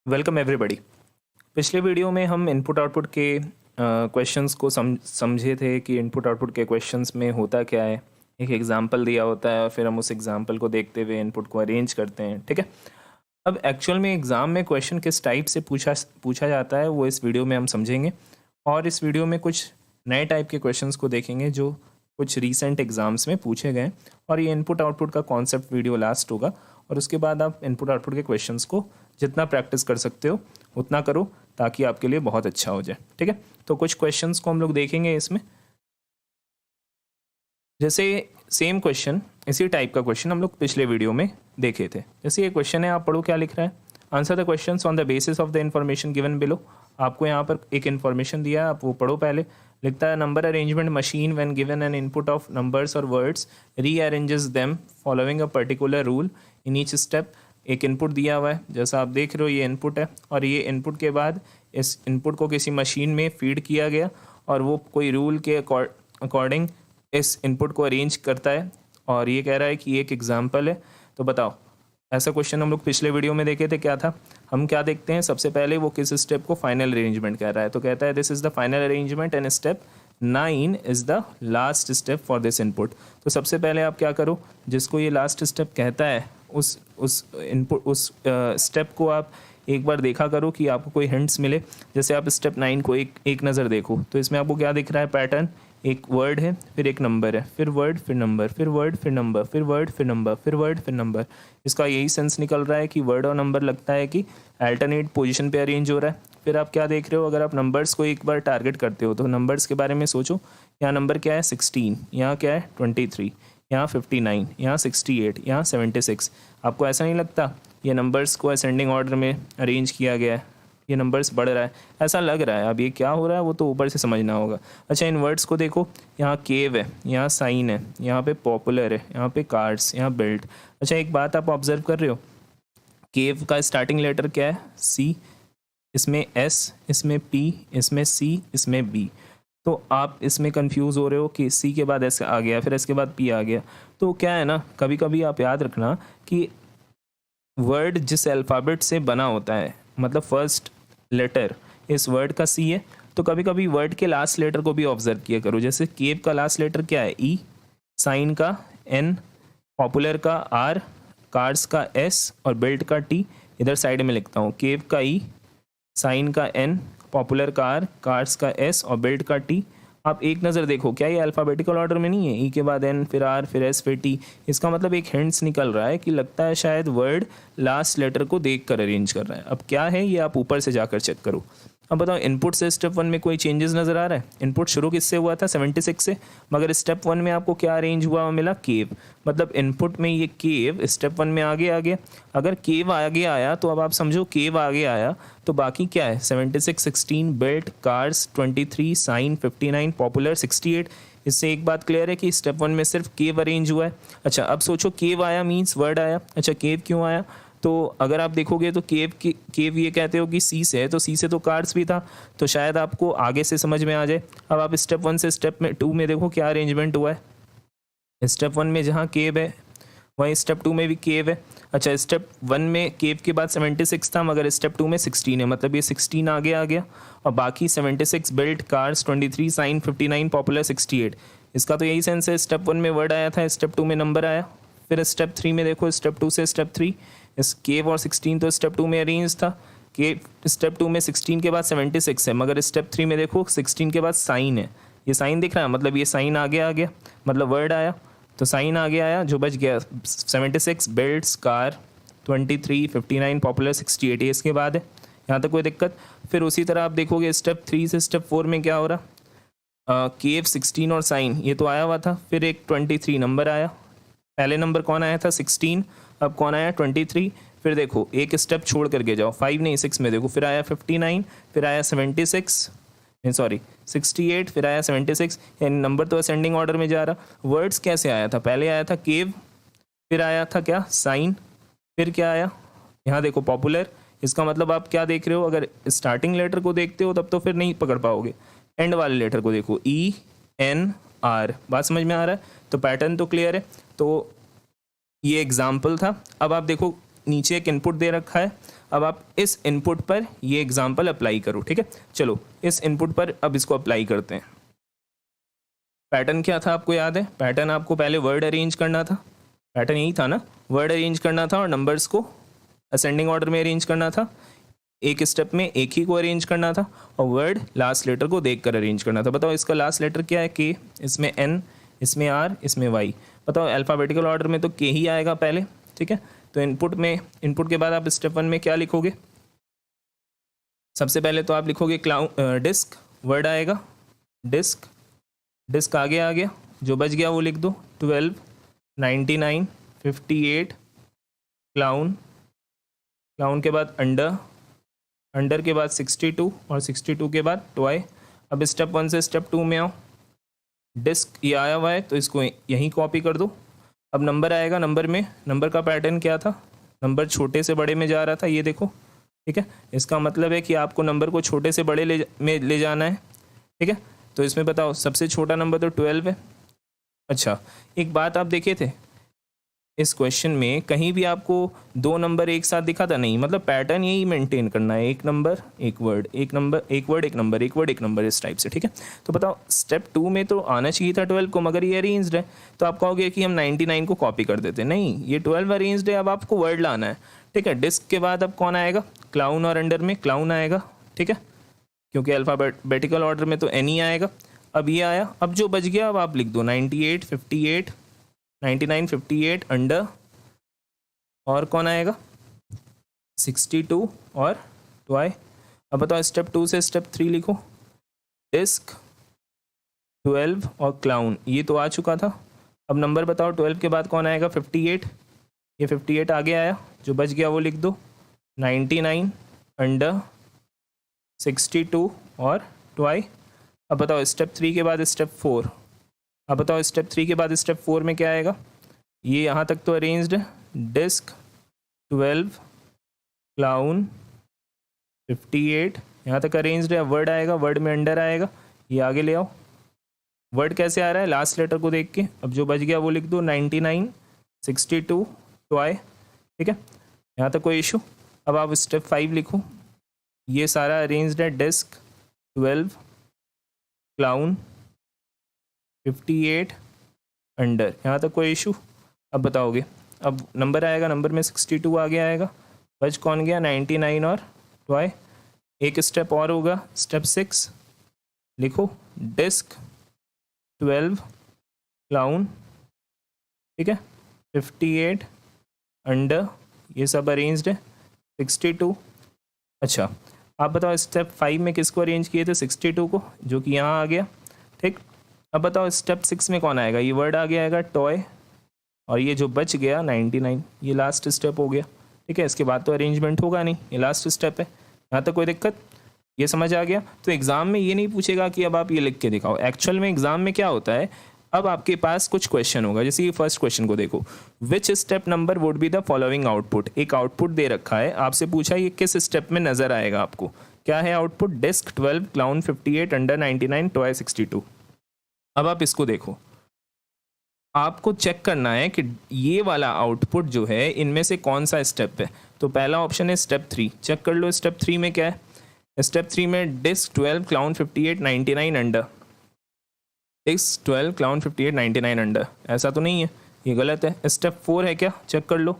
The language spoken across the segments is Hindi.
Welcome everybody. पिछले वीडियो में हम इनपुट आउटपुट के क्वेश्चंस को समझे थे कि इनपुट आउटपुट के क्वेश्चंस में होता क्या है। एक एग्जांपल दिया होता है और फिर हम उस एग्जांपल को देखते हुए इनपुट को अरेंज करते हैं। ठीक है, अब एक्चुअल में एग्ज़ाम में क्वेश्चन किस टाइप से पूछा जाता है वो इस वीडियो में हम समझेंगे। और इस वीडियो में कुछ नए टाइप के क्वेश्चंस को देखेंगे जो कुछ रीसेंट एग्ज़ाम्स में पूछे गए। और ये इनपुट आउटपुट का कॉन्सेप्ट वीडियो लास्ट होगा और उसके बाद आप इनपुट आउटपुट के क्वेश्चंस को जितना प्रैक्टिस कर सकते हो उतना करो ताकि आपके लिए बहुत अच्छा हो जाए। ठीक है, तो कुछ क्वेश्चंस को हम लोग देखेंगे इसमें। जैसे सेम क्वेश्चन, इसी टाइप का क्वेश्चन हम लोग पिछले वीडियो में देखे थे। जैसे ये क्वेश्चन है, आप पढ़ो क्या लिख रहा है। Answer the questions on the basis of the information given below. आपको यहाँ पर एक इन्फॉर्मेशन दिया है, आप वो पढ़ो पहले। लिखता है number arrangement machine when given an input of numbers और words rearranges them following a particular rule in each step. एक इनपुट दिया हुआ है, जैसा आप देख रहे हो ये इनपुट है, और ये इनपुट के बाद इस इनपुट को किसी मशीन में फीड किया गया और वो कोई रूल के अकॉर्डिंग इस इनपुट को अरेंज करता है। और ये कह रहा है कि ये एक एग्जाम्पल है। तो बताओ, ऐसा क्वेश्चन हम लोग पिछले वीडियो में देखे थे, क्या था। हम क्या देखते हैं, सबसे पहले वो किस स्टेप को फाइनल अरेंजमेंट कह रहा है। तो कहता है this is the final arrangement and step 9 is the last step for this input. तो सबसे पहले आप क्या करो, जिसको ये लास्ट स्टेप कहता है उस इनपुट उस स्टेप को आप एक बार देखा करो कि आपको कोई हिंट्स मिले। जैसे आप स्टेप 9 को एक नज़र देखो तो इसमें आपको क्या दिख रहा है, पैटर्न। एक वर्ड है, फिर एक नंबर है, फिर वर्ड, फिर नंबर, फिर वर्ड, फिर नंबर, फिर वर्ड, फिर नंबर, फिर वर्ड, फिर नंबर। इसका यही सेंस निकल रहा है कि वर्ड और नंबर लगता है कि अल्टरनेट पोजीशन पे अरेंज हो रहा है। फिर आप क्या देख रहे हो, अगर आप नंबर्स को एक बार टारगेट करते हो तो नंबर्स के बारे में सोचो। यहाँ नंबर क्या है 16, यहाँ क्या है 23, यहाँ 59, यहाँ 68, यहाँ 76। आपको ऐसा नहीं लगता ये नंबर्स को असेंडिंग ऑर्डर में अरेंज किया गया है, ये नंबर्स बढ़ रहा है, ऐसा लग रहा है। अब ये क्या हो रहा है वो तो ऊपर से समझना होगा। अच्छा, इन वर्ड्स को देखो, यहाँ केव है, यहाँ साइन है, यहाँ पे पॉपुलर है, यहाँ पे कार्ड्स, यहाँ बेल्ट। अच्छा, एक बात आप ऑब्जर्व कर रहे हो, केव का स्टार्टिंग लेटर क्या है, सी, इसमें एस, इसमें पी, इसमें सी, इसमें बी। तो आप इसमें कंफ्यूज हो रहे हो कि सी के बाद एस आ गया, फिर एस के बाद पी आ गया। तो क्या है ना, कभी कभी आप याद रखना कि वर्ड जिस अल्फ़ाबेट से बना होता है, मतलब फर्स्ट लेटर इस वर्ड का सी है, तो कभी कभी वर्ड के लास्ट लेटर को भी ऑब्जर्व किया करो। जैसे केव का लास्ट लेटर क्या है, ई, साइन का एन, पॉपुलर का आर, कार्ड्स का एस और बेल्ट का टी। इधर साइड में लिखता हूँ, केव का ई, साइन का एन, पॉपुलर का आर, कार्ड्स का एस और बेल्ट का टी। आप एक नज़र देखो, क्या ये अल्फ़ाबेटिकल ऑर्डर में नहीं है, ई के बाद एन, फिर आर, फिर एस, फिर टी। इसका मतलब एक हिंट्स निकल रहा है कि लगता है शायद वर्ड लास्ट लेटर को देख कर अरेंज कर रहा है। अब क्या है ये आप ऊपर से जाकर चेक करो। अब बताओ, इनपुट से स्टेप 1 में कोई चेंजेस नज़र आ रहा है। इनपुट शुरू किससे हुआ था, 76 से, मगर स्टेप 1 में आपको क्या अरेंज हुआ मिला, केव। मतलब इनपुट में ये केव स्टेप 1 में आगे आ गया। अगर केव आगे आया तो अब आप समझो केव आगे आया तो बाकी क्या है, 76, 16, बेल्ट, कार्ड्स 23, साइन 59, पॉपुलर 68। इससे एक बात क्लियर है कि स्टेप 1 में सिर्फ केव अरेंज हुआ है। अच्छा, अब सोचो केव आया मीन्स वर्ड आया। अच्छा, केव क्यों आया, तो अगर आप देखोगे तो केव ये कहते हो कि सी से है, तो सी से तो कार्ड्स भी था, तो शायद आपको आगे से समझ में आ जाए। अब आप स्टेप 1 से स्टेप 2 में देखो क्या अरेंजमेंट हुआ है। स्टेप 1 में जहाँ केव है वहीं स्टेप 2 में भी केव है। अच्छा, स्टेप 1 में केव के बाद 76 था, मगर स्टेप 2 में 16 है, मतलब ये 16 आगे आ गया। और बाकी 76, बेल्ट, कार्ड्स 23, साइन 59, पॉपुलर 68। इसका तो यही सेंस है, स्टेप 1 में वर्ड आया था, स्टेप 2 में नंबर आया। फिर स्टेप 3 में देखो, स्टेप 2 से स्टेप 3, इस केव और 16 तो स्टेप 2 में अरेंज था। केव स्टेप 2 में 16 के बाद 76 है, मगर स्टेप 3 में देखो 16 के बाद साइन है। ये साइन दिख रहा है, मतलब ये साइन आगे आ गया, मतलब वर्ड आया, तो साइन आगे आया, जो बच गया 76, बेल्ट्स, कार 23, 59, पॉपुलर 68। ये इसके बाद है, यहाँ तक कोई दिक्कत। फिर उसी तरह आप देखोगे स्टेप 3 से स्टेप 4 में क्या हो रहा, केव 16 और साइन ये तो आया हुआ था, फिर एक 23 नंबर आया। पहले नंबर कौन आया था, 16, अब कौन आया 23। फिर देखो एक स्टेप छोड़ करके जाओ, 5 नहीं 6 में देखो, फिर आया 59, फिर आया 76, सॉरी 68, फिर आया 76। यानी नंबर तो असेंडिंग ऑर्डर में जा रहा। वर्ड्स कैसे आया था, पहले आया था केव, फिर आया था क्या, साइन, फिर क्या आया, यहाँ देखो पॉपुलर। इसका मतलब आप क्या देख रहे हो, अगर स्टार्टिंग लेटर को देखते हो तब तो फिर नहीं पकड़ पाओगे, एंड वाले लेटर को देखो, ई एन आर। बात समझ में आ रहा है, तो पैटर्न तो क्लियर है। तो ये एग्जाम्पल था। अब आप देखो नीचे एक इनपुट दे रखा है, अब आप इस इनपुट पर ये एग्जाम्पल अप्लाई करो, ठीक है। चलो इस इनपुट पर अब इसको अप्लाई करते हैं। पैटर्न क्या था आपको याद है? पैटर्न आपको पहले वर्ड अरेंज करना था, पैटर्न यही था ना, वर्ड अरेंज करना था और नंबर्स को असेंडिंग ऑर्डर में अरेंज करना था, एक स्टेप में एक ही को अरेंज करना था और वर्ड लास्ट लेटर को देखकर अरेंज करना था। बताओ इसका लास्ट लेटर क्या है? के, इसमें एन, इसमें आर, इसमें वाई। बताओ अल्फ़ाबेटिकल ऑर्डर में तो के ही आएगा पहले, ठीक है। तो इनपुट के बाद आप स्टेप 1 में क्या लिखोगे? सबसे पहले तो आप लिखोगे डिस्क, वर्ड आएगा डिस्क, डिस्क आगे आ गया, जो बच गया वो लिख दो 12, 99, 58, क्लाउन, क्लाउन के बाद अंडर, अंडर के बाद 62 और 62 के बाद टॉय। अब स्टेप 1 से स्टेप 2 में आओ, डिस्क ये आया हुआ है तो इसको यहीं कॉपी कर दो। अब नंबर आएगा, नंबर में नंबर का पैटर्न क्या था? नंबर छोटे से बड़े में जा रहा था, ये देखो, ठीक है। इसका मतलब है कि आपको नंबर को छोटे से बड़े में ले जाना है, ठीक है। तो इसमें बताओ सबसे छोटा नंबर तो 12 है। अच्छा, एक बात आप देखे थे इस क्वेश्चन में, कहीं भी आपको दो नंबर एक साथ दिखा था नहीं, मतलब पैटर्न यही मेंटेन करना है, एक नंबर एक वर्ड, एक नंबर एक वर्ड, एक नंबर एक वर्ड, एक नंबर, इस टाइप से, ठीक है। तो बताओ स्टेप 2 में तो आना चाहिए था 12 को, मगर ये अरेंज्ड है, तो आप कहोगे कि हम 99 को कॉपी कर देते, नहीं, ये 12 अरेंज्ड है, अब आपको वर्ड लाना है, ठीक है। डिस्क के बाद अब कौन आएगा? क्लाउन, और अंडर में क्लाउन आएगा, ठीक है, क्योंकि अल्फ़ाबेटिकल ऑर्डर में तो एन ही आएगा। अब ये आया, अब जो बच गया अब आप लिख दो 98, 58, 99, 58 अंडर, और कौन आएगा? 62 और टॉय। अब बताओ स्टेप 2 से स्टेप 3 लिखो, डिस्क, 12 और क्लाउन, ये तो आ चुका था। अब नंबर बताओ 12 के बाद कौन आएगा? 58, ये 58 आगे आया, जो बच गया वो लिख दो 99 अंडर, 62 और टॉय। अब बताओ स्टेप 3 के बाद स्टेप 4, अब बताओ स्टेप 3 के बाद स्टेप 4 में क्या आएगा? ये यहाँ तक तो अरेंज्ड है, डिस्क, 12, क्लाउन, 58, यहाँ तक अरेंज्ड है। वर्ड आएगा, वर्ड में अंडर आएगा, ये आगे ले आओ। वर्ड कैसे आ रहा है? लास्ट लेटर को देख के। अब जो बच गया वो लिख दो 99, 62, टॉय, ठीक है, यहाँ तक कोई इशू। अब आप स्टेप 5 लिखो, ये सारा अरेंज्ड है, डिस्क, 12, क्लाउन, 58 अंडर, यहाँ तक कोई इशू। अब बताओगे, अब नंबर आएगा, नंबर में 62 आगे आएगा, बच कौन गया? 99 और टॉय। एक स्टेप और होगा, स्टेप 6 लिखो, डिस्क, 12, क्लाउन, ठीक है, 58 अंडर, ये सब अरेंज्ड है, 62। अच्छा, आप बताओ स्टेप 5 में किसको अरेंज किए थे? 62 को, जो कि यहाँ आ गया, ठीक। अब बताओ स्टेप 6 में कौन आएगा? ये वर्ड आगे आएगा, टॉय, और ये जो बच गया 99, ये लास्ट स्टेप हो गया, ठीक है। इसके बाद तो अरेंजमेंट होगा नहीं, ये लास्ट स्टेप है। यहाँ तक कोई दिक्कत? ये समझ आ गया? तो एग्जाम में ये नहीं पूछेगा कि अब आप ये लिख के दिखाओ। एक्चुअल में एग्जाम में क्या होता है, अब आपके पास कुछ क्वेश्चन होगा, जैसे ये फर्स्ट क्वेश्चन को देखो, which step number would be the following output. एक आउटपुट दे रखा है, आपसे पूछा ये किस स्टेप में नजर आएगा आपको। क्या है output? Disk, 12, clown, 58 under, 99 toy, 62। अब आप इसको देखो, आपको चेक करना है कि ये वाला आउटपुट जो है इनमें से कौन सा स्टेप है। तो पहला ऑप्शन है स्टेप 3, चेक कर लो स्टेप 3 में क्या है। स्टेप 3 में disk, 12, clown, 58, 99 under, disk, 12, clown, 58, 99 under, ऐसा तो नहीं है, ये गलत है। स्टेप 4 है क्या? चेक कर लो।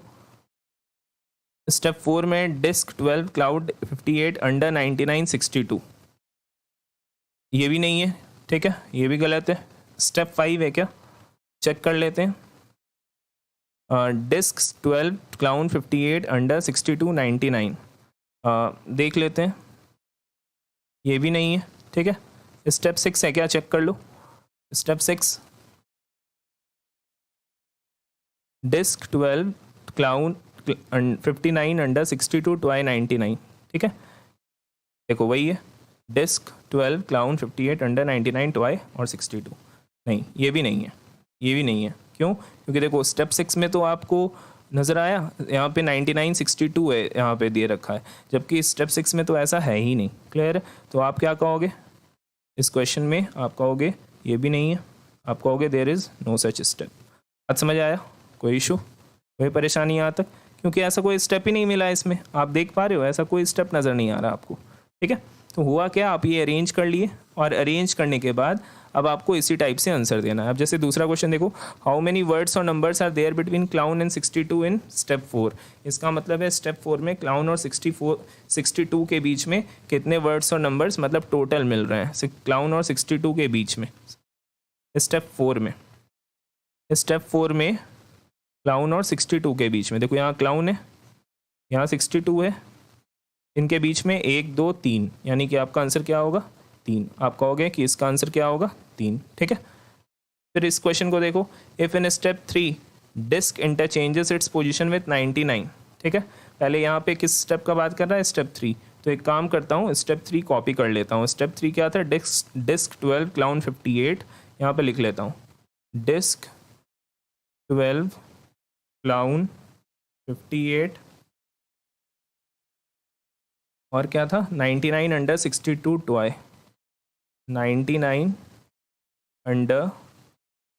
स्टेप 4 में डिस्क, 12, क्लाउड, 58 अंडर, 99, 62, ये भी नहीं है, ठीक है, ये भी गलत है। स्टेप 5 है क्या? चेक कर लेते हैं। डिस्क, 12, क्लाउन, 58 अंडर, 62, 99, देख लेते हैं, ये भी नहीं है, ठीक है। स्टेप 6 है क्या? चेक कर लो। Step 6, disc, 12, clown, 59 under, 62, toy, 99, ठीक है। देखो वही है, डिस्क, 12, क्लाउन, 58 अंडर, 99 टॉय और 62। नहीं, ये भी नहीं है, ये भी नहीं है। क्यों? क्योंकि देखो स्टेप 6 में तो आपको नज़र आया यहाँ पे 99, 62 है, यहाँ पे दिए रखा है, जबकि स्टेप 6 में तो ऐसा है ही नहीं। क्लियर है? तो आप क्या कहोगे इस क्वेश्चन में? आप कहोगे ये भी नहीं है, आप कहोगे there is no such step. बात समझ आया? कोई इशू, कोई परेशानी यहाँ तक? क्योंकि ऐसा कोई स्टेप ही नहीं मिला इसमें, आप देख पा रहे हो ऐसा कोई स्टेप नज़र नहीं आ रहा आपको, ठीक है। तो हुआ क्या, आप ये अरेंज कर लिए और अरेंज करने के बाद अब आपको इसी टाइप से आंसर देना है। अब जैसे दूसरा क्वेश्चन देखो, हाउ मेनी वर्ड्स और numbers are there between clown and 62 इन स्टेप 4। इसका मतलब है स्टेप 4 में क्लाउन और 62 के बीच में कितने वर्ड्स और नंबर्स मतलब टोटल मिल रहे हैं क्लाउन और 62 के बीच में स्टेप 4 में। स्टेप 4 में क्लाउन और 62 के बीच में, देखो यहाँ क्लाउन है, यहाँ 62 है, इनके बीच में 1 2 3, यानी कि आपका आंसर क्या होगा 3। आप कहोगे कि इसका आंसर क्या होगा 3, ठीक है। फिर इस क्वेश्चन को देखो, if in step 3 disk interchanges its position with 99, ठीक है। पहले यहाँ पे किस स्टेप का बात कर रहा है, स्टेप 3। तो एक काम करता हूँ, स्टेप 3 कॉपी कर लेता हूँ। स्टेप 3 क्या था, डिस्क 12 क्लाउन 58, यहाँ पे लिख लेता हूँ डिस्क 12 क्लाउन 58 और क्या था 99 अंडर 62 टॉय, 99 अंडर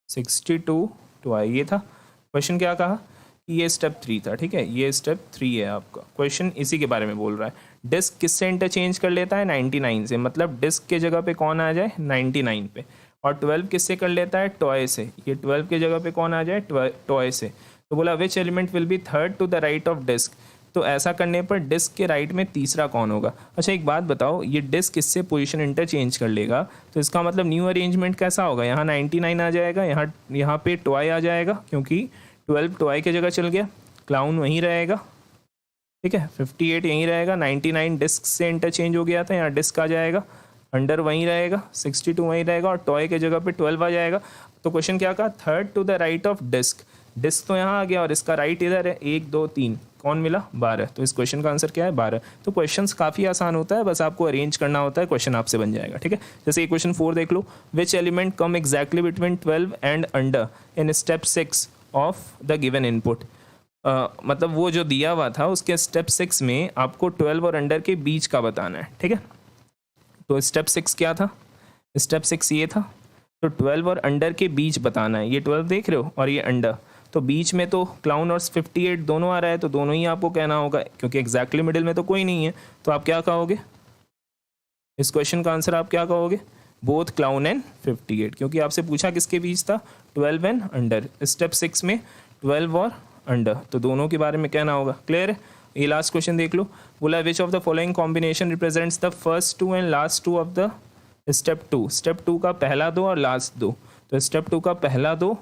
62 टॉय, ये था क्वेश्चन। क्या कहा कि ये स्टेप 3 था, ठीक है, ये स्टेप 3 है आपका। क्वेश्चन इसी के बारे में बोल रहा है, डिस्क किससे इंटरचेंज कर लेता है 99 से, मतलब डिस्क के जगह पे कौन आ जाए 99 पे, और 12 किससे कर लेता है टॉय से, ये 12 के जगह पे कौन आ जाए टॉय से। तो बोला which element will be third to the right of disc, तो ऐसा करने पर डिस्क के राइट में तीसरा कौन होगा। अच्छा एक बात बताओ, ये डिस्क इससे पोजीशन इंटरचेंज कर लेगा तो इसका मतलब न्यू अरेंजमेंट कैसा होगा, यहाँ 99 आ जाएगा, यहाँ पे टॉय आ जाएगा, क्योंकि 12 टॉय के जगह चल गया, क्लाउन वहीं रहेगा, ठीक है, 58 यहीं रहेगा, 99 डिस्क से इंटरचेंज हो गया था, यहाँ डिस्क आ जाएगा, अंडर वहीं रहेगा, 62 वहीं रहेगा, और टॉय के जगह पे 12 आ जाएगा। तो क्वेश्चन क्या कहा, third to the right of disc, disc तो यहाँ आ गया और इसका राइट इधर है, 1 2 3, कौन मिला 12। तो इस क्वेश्चन का आंसर क्या है 12। तो क्वेश्चंस काफ़ी आसान होता है, बस आपको अरेंज करना होता है, क्वेश्चन आपसे बन जाएगा, ठीक है। जैसे ये क्वेश्चन 4 देख लो, which element come exactly between 12 and under in step 6 of the given input. मतलब वो जो दिया हुआ था उसके स्टेप 6 में आपको 12 और अंडर के बीच का बताना है, ठीक है। तो स्टेप 6 क्या था, स्टेप 6 ये था, तो 12 और अंडर के बीच बताना है। ये 12 देख रहे हो और ये अंडर, तो बीच में तो क्लाउन और 58 दोनों आ रहा है, तो दोनों ही आपको कहना होगा, क्योंकि एग्जैक्टली मिडिल में तो कोई नहीं है। तो आप क्या कहोगे, इस क्वेश्चन का आंसर आप क्या कहोगे, बोथ क्लाउन एंड 58, क्योंकि आपसे पूछा किसके बीच था 12 एंड अंडर। स्टेप 6 में 12 और अंडर, तो दोनों के बारे में कहना होगा। क्लियर है। ये लास्ट क्वेश्चन देख लो, बोला which of the following combination represents the first 2 and last 2 of the step 2। Step 2 का पहला 2 और लास्ट 2, तो स्टेप 2 का पहला 2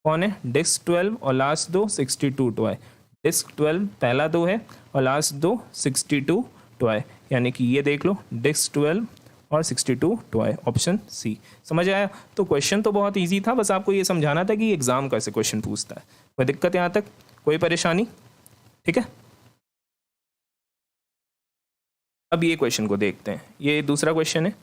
कौन है, डिस्क 12 और लास्ट 2 62 टॉय। डिस्क 12 पहला 2 है और लास्ट 2 62 टॉय, यानी कि ये देख लो डिस्क 12 और 62 टॉय, ऑप्शन सी। समझ आया। तो क्वेश्चन तो बहुत इजी था, बस आपको ये समझाना था कि एग्जाम कैसे क्वेश्चन पूछता है। कोई दिक्कत यहाँ तक, कोई परेशानी, ठीक है। अब ये क्वेश्चन को देखते हैं, ये दूसरा क्वेश्चन है,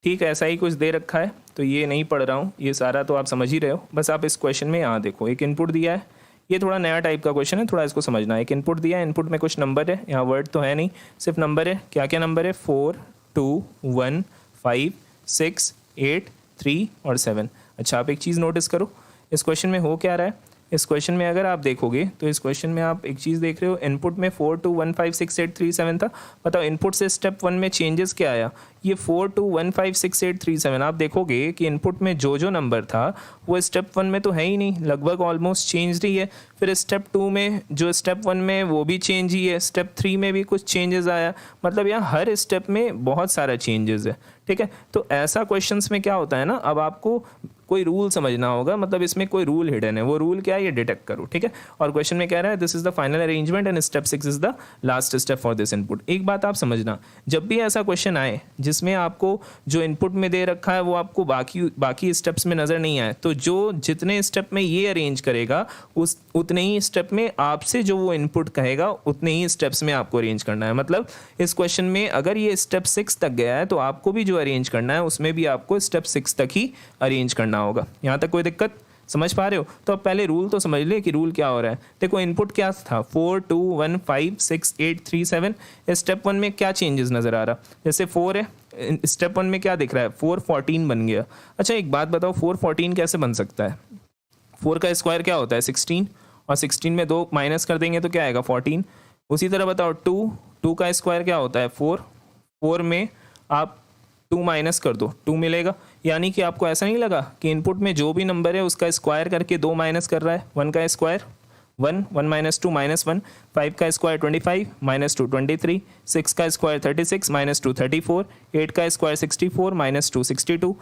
ठीक है, ऐसा ही कुछ दे रखा है, तो ये नहीं पढ़ रहा हूँ, ये सारा तो आप समझ ही रहे हो। बस आप इस क्वेश्चन में यहाँ देखो, एक इनपुट दिया है, ये थोड़ा नया टाइप का क्वेश्चन है, थोड़ा इसको समझना है। एक इनपुट दिया है, इनपुट में कुछ नंबर है, यहाँ वर्ड तो है नहीं, सिर्फ नंबर है। क्या क्या नंबर है, 4 2 1 5 6 8 3 और 7। अच्छा आप एक चीज़ नोटिस करो, इस क्वेश्चन में हो क्या रहा है, इस क्वेश्चन में अगर आप देखोगे तो इस क्वेश्चन में आप एक चीज़ देख रहे हो, इनपुट में 4 2 1 5 6 8 3 7 था। बताओ इनपुट से स्टेप 1 में चेंजेस क्या आया, ये 4 2 1 5 6 8 3 7। आप देखोगे कि इनपुट में जो नंबर था वो स्टेप 1 में तो है ही नहीं, लगभग ऑलमोस्ट चेंज ही है। फिर स्टेप 2 में जो स्टेप 1 में वो भी चेंज ही है, स्टेप 3 में भी कुछ चेंजेस आया, मतलब यहाँ हर स्टेप में बहुत सारा चेंजेस है, ठीक है। तो ऐसा क्वेश्चंस में क्या होता है ना, अब आपको कोई रूल समझना होगा, मतलब इसमें कोई रूल हिडन है, वो रूल क्या है ये डिटेक्ट करो, ठीक है। और क्वेश्चन में कह रहा है this is the final arrangement and step 6 is the last step for this input. एक बात आप समझना, जब भी ऐसा क्वेश्चन आए जिसमें आपको जो इनपुट में दे रखा है वो आपको बाकी स्टेप्स में नजर नहीं आए, तो जो जितने स्टेप में ये अरेंज करेगा उतने ही स्टेप में आपसे जो वो इनपुट कहेगा उतने ही स्टेप्स में आपको अरेंज करना है। मतलब इस क्वेश्चन में अगर ये स्टेप 6 तक गया है तो आपको भी जो अरेंज करना है उसमें भी आपको स्टेप 6 तक ही अरेंज करना होगा। यहाँ तक कोई दिक्कत, समझ पा रहे हो। तो अब पहले रूल तो समझ ले कि रूल क्या हो रहा है। देखो इनपुट क्या था 4 2 1 5 6 8 3 7। स्टेप 1 में क्या चेंजेस नज़र आ रहा, जैसे 4 है, स्टेप 1 में क्या दिख रहा है 4 14 बन गया। अच्छा एक बात बताओ 4 14 कैसे बन सकता है, 4 का स्क्वायर क्या होता है 16 और 16 में 2 माइनस कर देंगे तो क्या आएगा 14। उसी तरह बताओ 2 का स्क्वायर क्या होता है 4 में आप 2 माइनस कर दो 2 मिलेगा। यानी कि आपको ऐसा नहीं लगा कि इनपुट में जो भी नंबर है उसका स्क्वायर करके 2 माइनस कर रहा है। 1 का स्क्वायर 1 माइनस 2 -1, 5 का स्क्वायर 25 -2 23, 6 का स्क्वायर 36 -2 34, 8 का स्क्वायर 64 -2 62,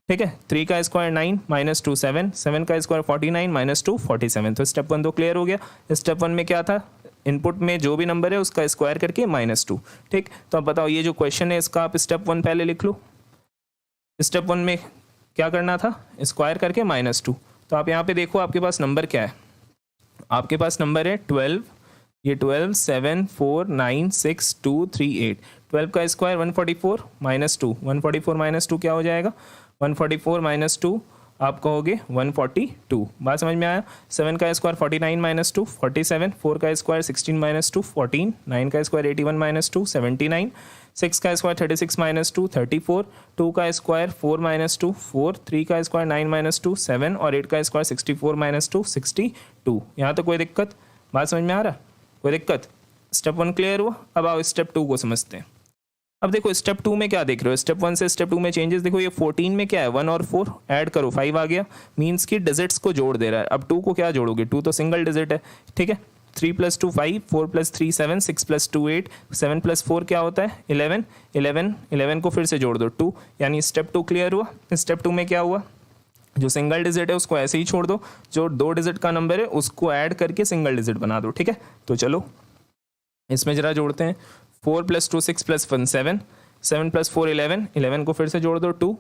ठीक है। 3 का स्क्वायर 9 -2 7, 7 का स्क्वायर 49 -2 47। तो स्टेप 1 तो क्लियर हो गया। स्टेप 1 में क्या था, इनपुट में जो भी नंबर है उसका स्क्वायर करके -2, ठीक। तो अब बताओ ये जो क्वेश्चन है इसका आप स्टेप 1 पहले लिख लो। स्टेप 1 में क्या करना था, स्क्वायर करके -2। तो आप यहाँ पे देखो आपके पास नंबर क्या है, आपके पास नंबर है 12, ये 12 7 4 9 6 2 3 8। 12 का स्क्वायर 144 -2, 144 -2 क्या हो जाएगा 144 -2 आप कहोगे 142। बात समझ में आया। 7 का स्क्वायर 49 -2 47, 4 का स्क्वायर 16 -2 14, 9 का स्क्वायर 81 -2 79, 6 का स्क्वायर 36 -2 34, 2 का स्क्वायर 4 -2 4, 3 का स्क्वायर 9 -2 7 और 8 का स्क्वायर 64 -2 62। यहाँ तो कोई दिक्कत, बात समझ में आ रहा, कोई दिक्कत। स्टेप 1 क्लियर हुआ। अब आओ स्टेप 2 को समझते हैं। अब देखो स्टेप 2 में क्या देख रहे हो, स्टेप 1 से स्टेप 2 में चेंजेस देखो। ये 14 में क्या है 1 और 4 ऐड करो 5 आ गया, मीन्स की डिजिट्स को जोड़ दे रहा है। अब 2 को क्या जोड़ोगे, 2 तो सिंगल डिजिट है, ठीक है। 3 + 2 5, 4 + 3 7, 6 + 2 8, 7 + 4 क्या होता है 11, 11 को फिर से जोड़ दो 2, यानी स्टेप 2 क्लियर हुआ। स्टेप 2 में क्या हुआ, जो सिंगल डिजिट है उसको ऐसे ही छोड़ दो, जो 2 डिजिट का नंबर है उसको ऐड करके सिंगल डिजिट बना दो, ठीक है। तो चलो इसमें जरा जोड़ते हैं। 4 + 2 6 + 1 7, 7 + 4 11, 11 को फिर से जोड़ दो 2,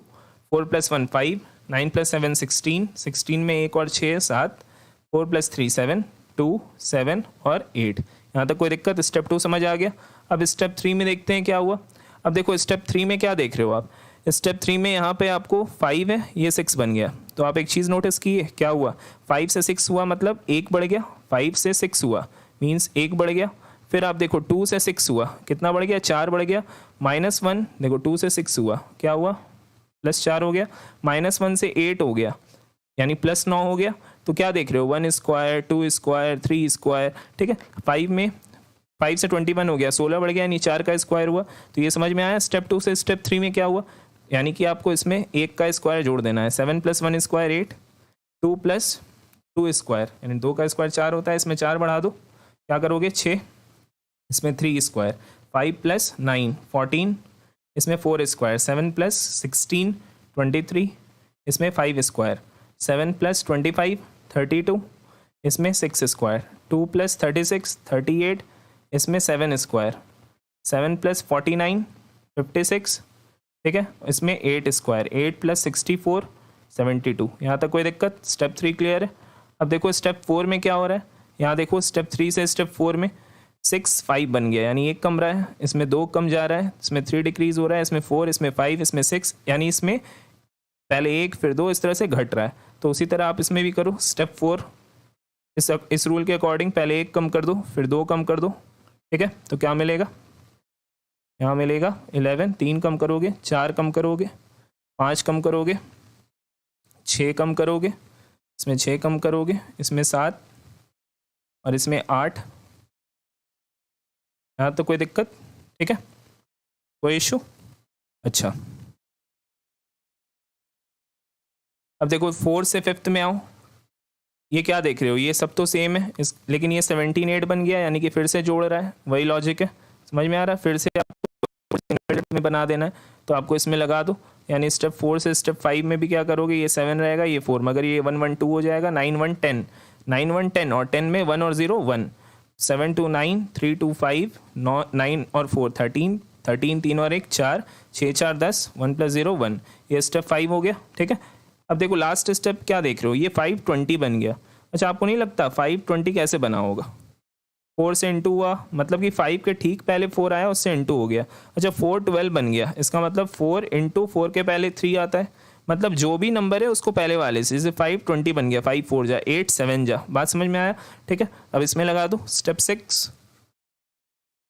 4 + 1 5, 9 + 7 16, 16 में 1 और 6 7, 4 + 3 7 2 7 और 8। यहाँ तक कोई दिक्कत, स्टेप 2 समझ आ गया। अब स्टेप 3 में देखते हैं क्या हुआ। अब देखो स्टेप 3 में क्या देख रहे हो आप, स्टेप 3 में यहाँ पे आपको 5 है, ये 6 बन गया। तो आप एक चीज़ नोटिस की है, क्या हुआ 5 से 6 हुआ मतलब 1 बढ़ गया, 5 से 6 हुआ मीन्स 1 बढ़ गया। फिर आप देखो 2 से 6 हुआ, कितना बढ़ गया 4 बढ़ गया। -1 देखो 2 से 6 हुआ क्या हुआ +4 हो गया। -1 से 8 हो गया यानी +9 हो गया। तो क्या देख रहे हो 1 स्क्वायर 2 स्क्वायर 3 स्क्वायर, ठीक है। 5 से 21 हो गया, 16 बढ़ गया यानी 4 का स्क्वायर हुआ। तो ये समझ में आया। स्टेप 2 से स्टेप 3 में क्या हुआ, यानी कि आपको इसमें 1 का स्क्वायर जोड़ देना है। 7 + 1 स्क्वायर 8, 2 + 2 स्क्वायर यानी 2 का स्क्वायर 4 होता है, इसमें 4 बढ़ा दो क्या करोगे 6, इसमें 3 स्क्वायर 5 + 9 14, इसमें 4 स्क्वायर 7 + 16 23, इसमें 5 स्क्वायर 7 + 25 32, इसमें 6 स्क्वायर 2 + 36 38, इसमें 7 स्क्वायर 7 + 49 56, ठीक है। इसमें 8 स्क्वायर 8 + 64 72। यहाँ तक कोई दिक्कत, स्टेप 3 क्लियर है। अब देखो स्टेप 4 में क्या हो रहा है, यहाँ देखो स्टेप 3 से स्टेप 4 में 6 5 बन गया यानी 1 कम रहा है, इसमें 2 कम जा रहा है, इसमें 3 डिक्रीज हो रहा है, इसमें 4, इसमें 5, इसमें 6 यानी इसमें पहले 1 फिर 2 इस तरह से घट रहा है। तो उसी तरह आप इसमें भी करो। स्टेप 4 इस रूल के अकॉर्डिंग पहले 1 कम कर दो फिर 2 कम कर दो, ठीक है। तो क्या मिलेगा, यहाँ मिलेगा 11, 3 कम करोगे 4 कम करोगे 5 कम करोगे 6 कम करोगे, इसमें 6 कम करोगे, इसमें 7 और इसमें 8। यहाँ तो कोई दिक्कत, ठीक है, कोई इशू। अच्छा अब देखो 4 से 5th में आओ, ये क्या देख रहे हो, ये सब तो सेम है लेकिन ये 17 8 बन गया यानी कि फिर से जोड़ रहा है, वही लॉजिक है, समझ में आ रहा है। फिर से आपको सिंगल में बना देना है तो आपको इसमें लगा दो, यानी स्टेप 4 से स्टेप 5 में भी क्या करोगे, ये 7 रहेगा ये 4, मगर ये 1 1 2 हो जाएगा, 9 1 10, 9 1 10 और 10 में 1 और 0 1, 7 2 9 3 2 5 9 और 4 13, 13 3 और 1 4, 6 4 10, 1 + 0 1। ये स्टेप 5 हो गया, ठीक है। अब देखो लास्ट स्टेप क्या देख रहे हो, ये 520 बन गया। अच्छा आपको नहीं लगता 520 कैसे बना होगा, 4 से इंटू हुआ मतलब कि 5 के ठीक पहले 4 आया उससे इंटू हो गया। अच्छा 412 बन गया, इसका मतलब 4 × 4 के पहले 3 आता है, मतलब जो भी नंबर है उसको पहले वाले से, जैसे 520 बन गया, 5 4 जा 8 7 जा। बात समझ में आया, ठीक है। अब इसमें लगा दो स्टेप 6,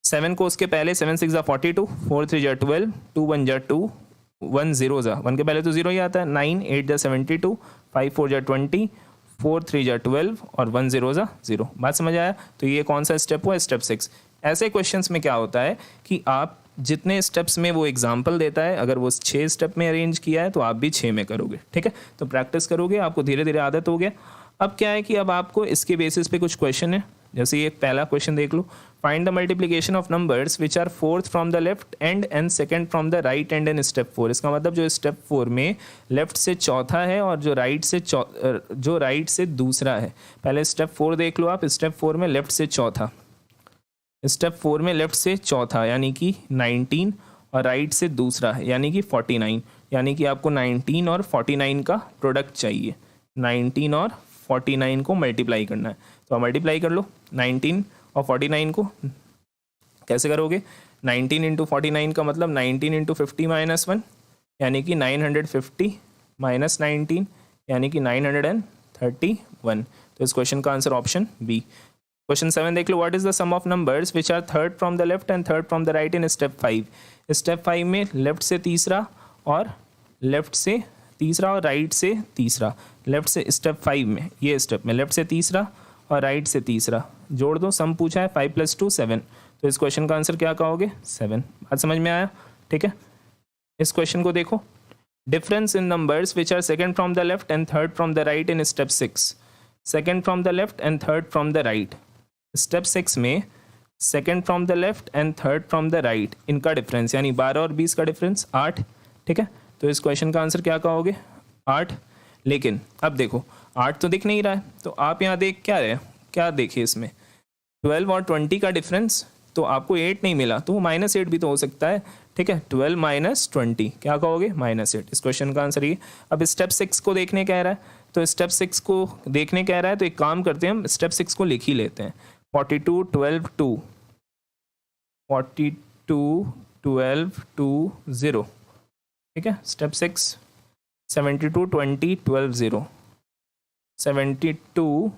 7 को उसके पहले 7 6 जा 42, 4 3 जा 12, 2 1 जा 2, 1 0 जा 1 के पहले तो 0 ही आता है, 9 8 जा 72, 5 4 जा 20, 4 3 जा 12 और 1 0 जा 0। बात समझ आया? तो ये कौन सा स्टेप हुआ? स्टेप 6। ऐसे क्वेश्चंस में क्या होता है कि आप जितने स्टेप्स में वो एग्जाम्पल देता है, अगर वो 6 स्टेप में अरेंज किया है तो आप भी 6 में करोगे। ठीक है, तो प्रैक्टिस करोगे, आपको धीरे धीरे आदत हो गया। अब क्या है कि अब आपको इसके बेसिस पे कुछ क्वेश्चन है, जैसे ये पहला क्वेश्चन देख लो, find the multiplication of numbers which are fourth from the left end second from the right end in step 4। इसका मतलब जो स्टेप 4 में लेफ्ट से चौथा है और जो राइट से दूसरा है। पहले स्टेप 4 देख लो आप। स्टेप 4 में लेफ्ट से चौथा, स्टेप 4 में लेफ्ट से चौथा यानी कि 19 और राइट से दूसरा है यानी कि 49, यानी कि आपको 19 और 49 का प्रोडक्ट चाहिए। 19 और 49 को मल्टीप्लाई करना है, तो आप मल्टीप्लाई कर लो 19 और 49 को। कैसे करोगे? 19 इंटू 49 का मतलब 19 इंटू 50 माइनस 1 यानी कि 950 माइनस 19 यानी कि 931। तो इस क्वेश्चन का आंसर ऑप्शन बी। क्वेश्चन 7 देख लो, what is the sum of numbers which are third from the left and third from the right in step 5। Step 5 में लेफ्ट से तीसरा और राइट से तीसरा। लेफ्ट से स्टेप 5 में, ये स्टेप में लेफ्ट से तीसरा और राइट से तीसरा जोड़ दो। सम पूछा है 5 + 2 7, तो इस क्वेश्चन का आंसर क्या कहोगे? 7। बात समझ में आया? ठीक है, इस क्वेश्चन को देखो, difference in numbers which are second from the left and third from the right in step 6। Second from the left and third from the right. Step 6 में second from the left and third from the right, इनका डिफरेंस यानी 12 और 20 का डिफरेंस 8। ठीक है, तो इस क्वेश्चन का आंसर क्या कहोगे? 8। लेकिन अब देखो 8 तो दिख नहीं रहा है, तो आप यहाँ देख क्या रहे, क्या देखिए इसमें 12 और 20 का डिफरेंस, तो आपको 8 नहीं मिला, तो वो -8 भी तो हो सकता है। ठीक है, 12 माइनस 20 क्या कहोगे? -8। इस क्वेश्चन का आंसर ये। अब स्टेप 6 को देखने कह रहा है, तो स्टेप 6 को देखने कह रहा है, तो एक काम करते हैं, हम स्टेप 6 को लिख ही लेते हैं। 42 12 2 42 12 2 0। ठीक है, स्टेप 6 72 20 12 0 72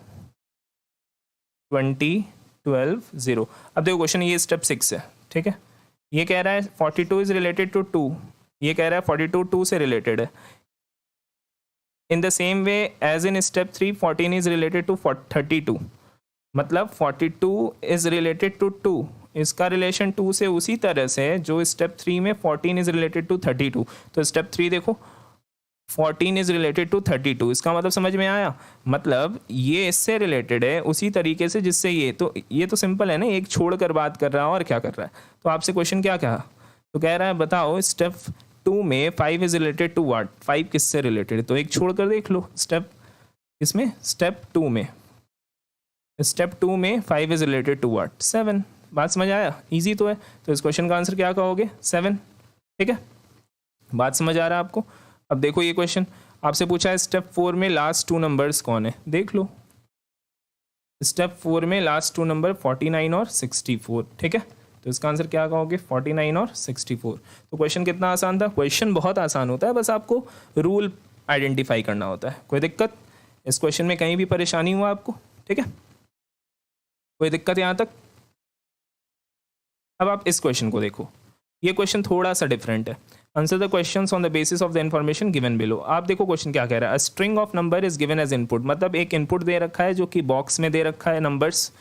20 12 0। अब देखो क्वेश्चन, ये स्टेप 6 है। ठीक है, ये कह रहा है 42 इज रिलेटेड टू 2, ये कह रहा है 42 2 से रिलेटेड है। In the same way as in step 3 14 is related to 32, मतलब 42 इज रिलेटेड टू 2, इसका रिलेशन 2 से उसी तरह से जो स्टेप 3 में 14 इज रिलेटेड टू 32। तो स्टेप 3 देखो 14 इज रिलेटेड टू 32, इसका मतलब समझ में आया? मतलब ये इससे रिलेटेड है उसी तरीके से जिससे ये तो सिंपल है ना, एक छोड़ कर बात कर रहा है और क्या कर रहा है। तो आपसे क्वेश्चन क्या कहा, तो कह रहा है बताओ स्टेप 2 में 5 इज रिलेटेड टू व्हाट, 5 किससे रिलेटेड है, तो एक छोड़ कर देख लो। स्टेप इसमें स्टेप 2 में 5 इज रिलेटेड टू व्हाट, 7। बात समझ आया? इजी तो है, तो इस क्वेश्चन का आंसर क्या कहोगे? 7। ठीक है, बात समझ आ रहा है आपको? अब देखो ये क्वेश्चन आपसे पूछा है स्टेप 4 में लास्ट 2 नंबर्स कौन है, देख लो। स्टेप 4 में लास्ट 2 नंबर 49 और 64। ठीक है, तो इसका आंसर क्या कहोगे? 49 और 64। तो क्वेश्चन कितना आसान था? क्वेश्चन बहुत आसान होता है, बस आपको रूल आइडेंटिफाई करना होता है। कोई दिक्कत इस क्वेश्चन में? कहीं भी परेशानी हुआ आपको? ठीक है, कोई दिक्कत यहाँ तक? अब आप इस क्वेश्चन को देखो, ये क्वेश्चन थोड़ा सा डिफरेंट है। Answer the questions on the basis of the information given below. आप देखो क्वेश्चन क्या कह रहा है, a string of number is given as input, मतलब एक इनपुट दे रखा है जो कि बॉक्स में दे रखा है नंबर्स।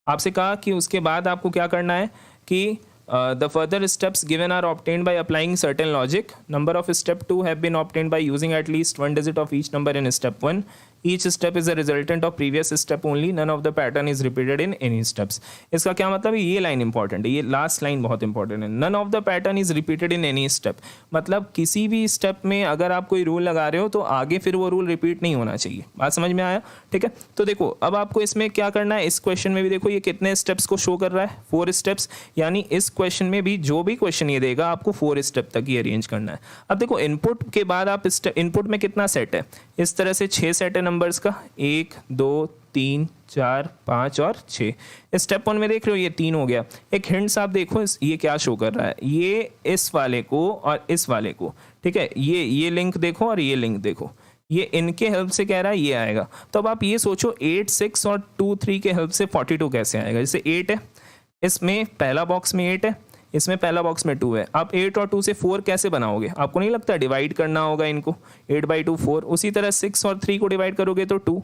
आपसे कहा कि उसके बाद आपको क्या करना है कि the further steps given are obtained by applying certain logic. Number of step 2 have been obtained by using at least 1 digit of each number in step 1। Each step is a resultant of previous step only. None of the pattern is repeated in any steps. इसका क्या मतलब है? ये लाइन इंपॉर्टेंट है, ये लास्ट लाइन बहुत इंपॉर्टेंट है। None of the pattern is repeated in any step, मतलब किसी भी स्टेप में अगर आप कोई रूल लगा रहे हो तो आगे फिर वो रूल रिपीट नहीं होना चाहिए। बात समझ में आया? ठीक है, तो देखो अब आपको इसमें क्या करना है, इस क्वेश्चन में भी देखो ये कितने स्टेप्स को शो कर रहा है, 4 स्टेप्स, यानी इस क्वेश्चन में भी जो भी क्वेश्चन ये देगा आपको 4 स्टेप तक ही अरेंज करना है। अब देखो इनपुट के बाद आप इनपुट में कितना सेट है, इस तरह से 6 सेट है नंबर्स का, 1 2 3 4 5 और 6। स्टेप 1 में देख रहे हो ये 3 हो गया। एक हिंट्स आप देखो ये क्या शो कर रहा है, ये इस वाले को और इस वाले को, ठीक है, ये लिंक देखो और ये लिंक देखो, ये इनके हेल्प से कह रहा है ये आएगा। तो अब आप ये सोचो 8 6 और 2 3 के हेल्प से 42 कैसे आएगा। जैसे 8 है, इसमें पहला बॉक्स में 8 है, इसमें पहला बॉक्स में 2 है। आप 8 और 2 से 4 कैसे बनाओगे? आपको नहीं लगता डिवाइड करना होगा इनको, 8/2 4। उसी तरह 6 और 3 को डिवाइड करोगे तो 2,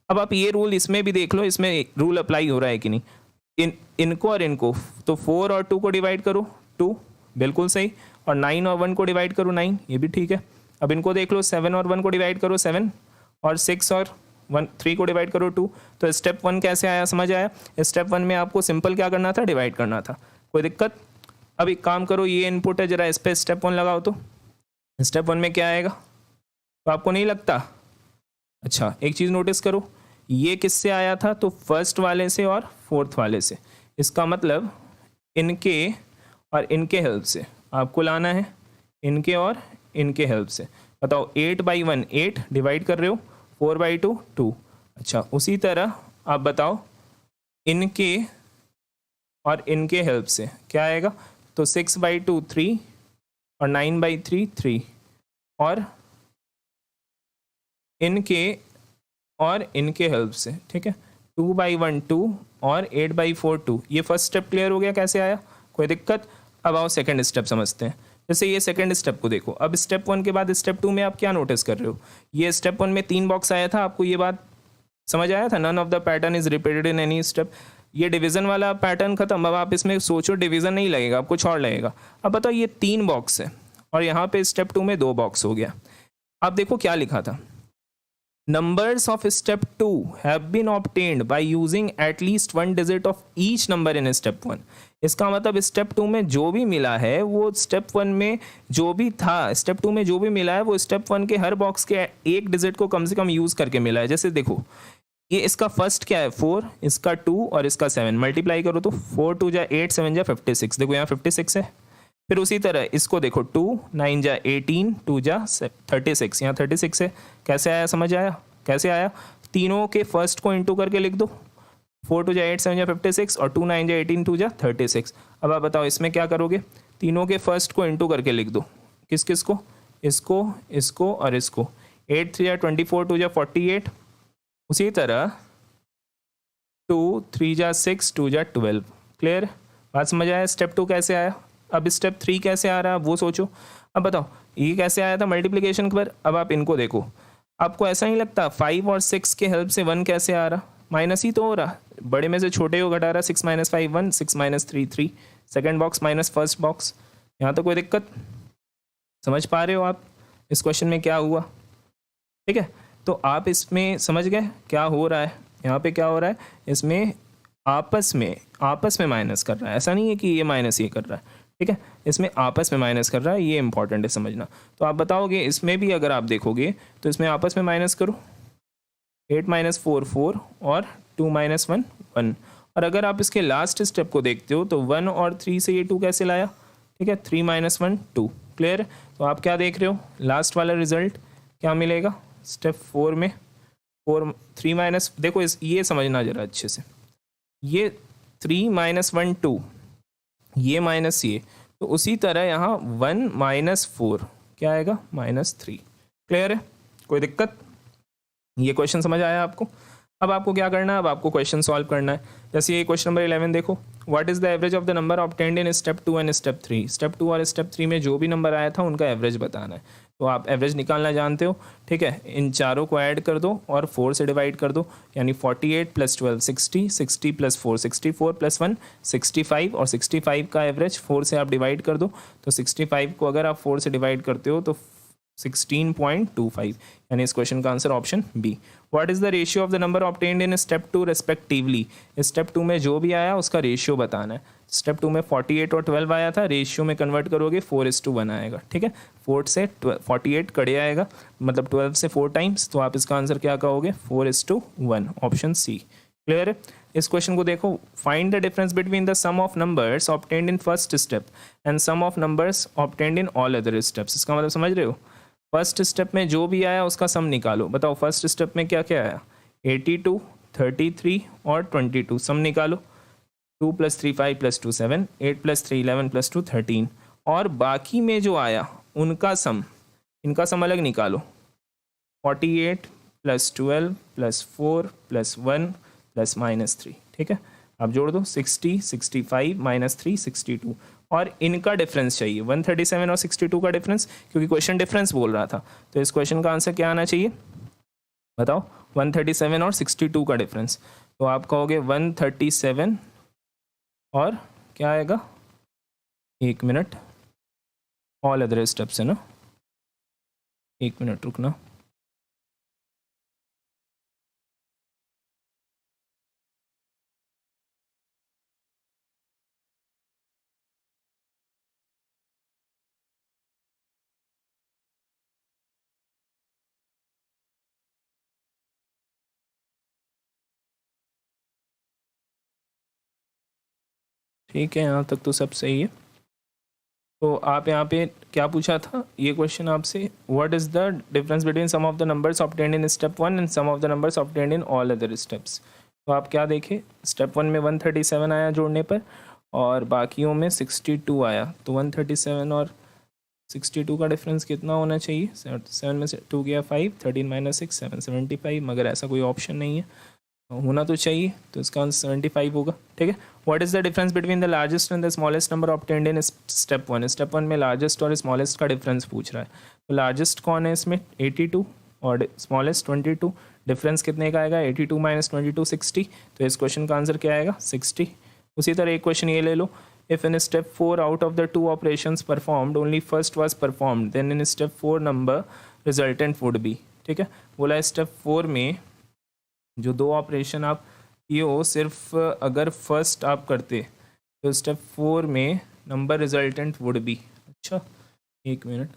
अब आप ये रूल इसमें भी देख लो, इसमें रूल अप्लाई हो रहा है कि नहीं। इनको और इनको, तो 4 और 2 को डिवाइड करो 2, बिल्कुल सही, और 9 और 1 को डिवाइड करो 9, ये भी ठीक है। अब इनको देख लो, 7 और 1 को डिवाइड करो 7, और 6 और 3 को डिवाइड करो 2। तो स्टेप 1 कैसे आया, समझ आया? स्टेप 1 में आपको सिंपल क्या करना था, डिवाइड करना था। कोई दिक्कत? अब एक काम करो, ये इनपुट है, जरा इस पर स्टेप 1 लगाओ, तो स्टेप 1 में क्या आएगा, तो आपको नहीं लगता? अच्छा, एक चीज़ नोटिस करो, ये किससे आया था, तो फर्स्ट वाले से और फोर्थ वाले से। इसका मतलब इनके और इनके हेल्प से आपको लाना है, इनके और इनके हेल्प से। बताओ, 8/1 8 डिवाइड कर रहे हो, 4/2 2। अच्छा, उसी तरह आप बताओ इनके और इनके हेल्प से क्या आएगा, तो 6/2 3, और 9/3 3, और इनके और इनके हेल्प से, ठीक है, 2/1 2, और 8/4 2। ये फर्स्ट स्टेप क्लियर हो गया कैसे आया, कोई दिक्कत? अब आओ सेकंड स्टेप समझते हैं। जैसे ये सेकंड स्टेप को देखो, अब स्टेप 1 के बाद स्टेप 2 में आप क्या नोटिस कर रहे हो, ये स्टेप 1 में 3 बॉक्स आया था, आपको ये बात समझ आया था, none of the pattern is repeated in any step. ये डिवीजन वाला पैटर्न खत्म, अब आप इसमें सोचो डिवीजन नहीं लगेगा, अब कुछ और लगेगा। अब बताओ, ये 3 बॉक्स है, और यहाँ पे स्टेप 2 में 2 बॉक्स हो गया। अब देखो क्या लिखा था, numbers of step 2 have been obtained by using at least 1 digit of each number in step 1। इसका मतलब स्टेप 2 में जो भी मिला है वो स्टेप 1 में जो भी था, स्टेप 2 में जो भी मिला है वो स्टेप 1 के हर बॉक्स के एक डिजिट को कम से कम यूज करके मिला है। जैसे देखो, ये इसका फर्स्ट क्या है 4, इसका 2 और इसका 7, मल्टीप्लाई करो तो 4 2 जा 8 7 जा 56, देखो यहाँ 56 है। फिर उसी तरह इसको देखो, 2 9 जा 18 2 जा 36, यहाँ 36 है। कैसे आया, समझ आया कैसे आया? तीनों के फर्स्ट को इंटू करके लिख दो, 4 2 जा 8 7 जा 56, और 2 9 जा 18 2 जा 36। अब आप बताओ इसमें क्या करोगे, तीनों के फर्स्ट को इंटू करके लिख दो, किस किस को, इसको, इसको और इसको। 8 3 जा 24 2 जा 48। उसी तरह 2 3 जा 6 2 जा 12। क्लियर, बात समझ आया? स्टेप 2 कैसे आया। अब स्टेप 3 कैसे आ रहा है वो सोचो। अब बताओ ये कैसे आया था मल्टीप्लिकेशन पर। अब आप इनको देखो, आपको ऐसा नहीं लगता 5 और 6 के हेल्प से 1 कैसे आ रहा, माइनस ही तो हो रहा, बड़े में से छोटे को घटा रहा, 6 - 5 1, 6 - 3 3, second box minus first box. यहाँ तो कोई दिक्कत, समझ पा रहे हो आप इस क्वेश्चन में क्या हुआ? ठीक है, तो आप इसमें समझ गए क्या हो रहा है, यहाँ पे क्या हो रहा है, इसमें आपस में माइनस कर रहा है, ऐसा नहीं है कि ये माइनस ये कर रहा है। ठीक है, इसमें आपस में माइनस कर रहा है, ये इंपॉर्टेंट है समझना। तो आप बताओगे इसमें भी अगर आप देखोगे तो इसमें आपस में माइनस करो, 8 - 4 4, और 2 - 1 1। और अगर आप इसके लास्ट स्टेप को देखते हो तो 1 और 3 से ये 2 कैसे लाया, ठीक है, 3 - 1 2। क्लियर? तो आप क्या देख रहे हो, लास्ट वाला रिजल्ट क्या मिलेगा स्टेप 4 में, 4 3 माइनस, देखो ये समझना जरा अच्छे से, ये 3 - 1 2, ये माइनस ये, तो उसी तरह यहाँ 1 - 4 क्या आएगा, -3। क्लियर है, कोई दिक्कत? ये क्वेश्चन समझ आया आपको? अब आपको क्या करना है, अब आपको क्वेश्चन सॉल्व करना है। जैसे ये क्वेश्चन नंबर 11 देखो, what is the average of the number obtained in step 2 and step 3। Step 2 और स्टेप 3 में जो भी नंबर आया था उनका एवरेज बताना है। तो आप एवरेज निकालना जानते हो, ठीक है, इन चारों को ऐड कर दो और 4 से डिवाइड कर दो, यानी 48 + 12 60, 60 + 4 64 + 1 65, और 65 का एवरेज 4 से आप डिवाइड कर दो, तो 65 को अगर आप 4 से डिवाइड करते हो तो 16.25, यानी इस क्वेश्चन का answer option B. What is the ratio of the number obtained in step 2 respectively. Step 2 में जो भी आया उसका रेशियो बताना है। स्टेप 2 में 48 और 12 आया था, रेशियो में कन्वर्ट करोगे 4:1 आएगा। ठीक है, 4 से 48 कड़े आएगा, मतलब 12 से 4 टाइम्स, तो आप इसका आंसर क्या कहोगे, 4:1, ऑप्शन सी। क्लियर है? इस क्वेश्चन को देखो, find the difference between the sum of numbers obtained in first step and sum of numbers obtained in all other steps. इसका मतलब समझ रहे हो, फर्स्ट स्टेप में जो भी आया उसका सम निकालो। बताओ फर्स्ट स्टेप में क्या क्या आया, 82 33 और 22, सम निकालो। 2 + 3 5 + 2 7, 8 + 3 11 + 2 13, और बाकी में जो आया उनका सम, इनका सम अलग निकालो। 48 + 12 + 4 + 1 + -3। ठीक है, आप जोड़ दो, 60 65 -3 62, और इनका डिफरेंस चाहिए 137 और 62 का डिफरेंस, क्योंकि क्वेश्चन डिफरेंस बोल रहा था। तो इस क्वेश्चन का आंसर क्या आना चाहिए बताओ, 137 और 62 का डिफरेंस, तो आप कहोगे 137 और क्या आएगा, 1 मिनट, ऑल अदर स्टेप्स है ना, 1 मिनट रुकना। ठीक है, यहाँ तक तो सब सही है। तो आप यहाँ पे क्या पूछा था ये क्वेश्चन आपसे, what is the difference between sum of the numbers obtained in step 1 and sum of the numbers obtained in all other steps. तो आप क्या देखें, स्टेप 1 में 137 आया जोड़ने पर और बाकियों में 62 आया, तो 137 और 62 का डिफरेंस कितना होना चाहिए, 7 में से 2 गया 5, 13 माइनस 6 7, 75, मगर ऐसा कोई ऑप्शन नहीं है, होना तो चाहिए, तो इसका आंसर 75 होगा। ठीक है, what is the difference between the largest and the smallest number obtained in step 1। Step 1 में लार्जेस्ट और स्मॉलेस्ट का डिफरेंस पूछ रहा है, तो लार्जेस्ट कौन है इसमें 82 और स्मॉलेस्ट 22, डिफरेंस कितने का आएगा 82 माइनस 22 60, तो इस क्वेश्चन का आंसर क्या आएगा 60। उसी तरह एक क्वेश्चन ये ले लो, if in step 4 out of the 2 operations performed only first was performed then in step 4 number resultant would be. ठीक है, बोला स्टेप 4 में जो 2 ऑपरेशन आप किए हो सिर्फ अगर फर्स्ट आप करते तो स्टेप 4 में नंबर रिजल्टेंट वुड बी। अच्छा 1 मिनट,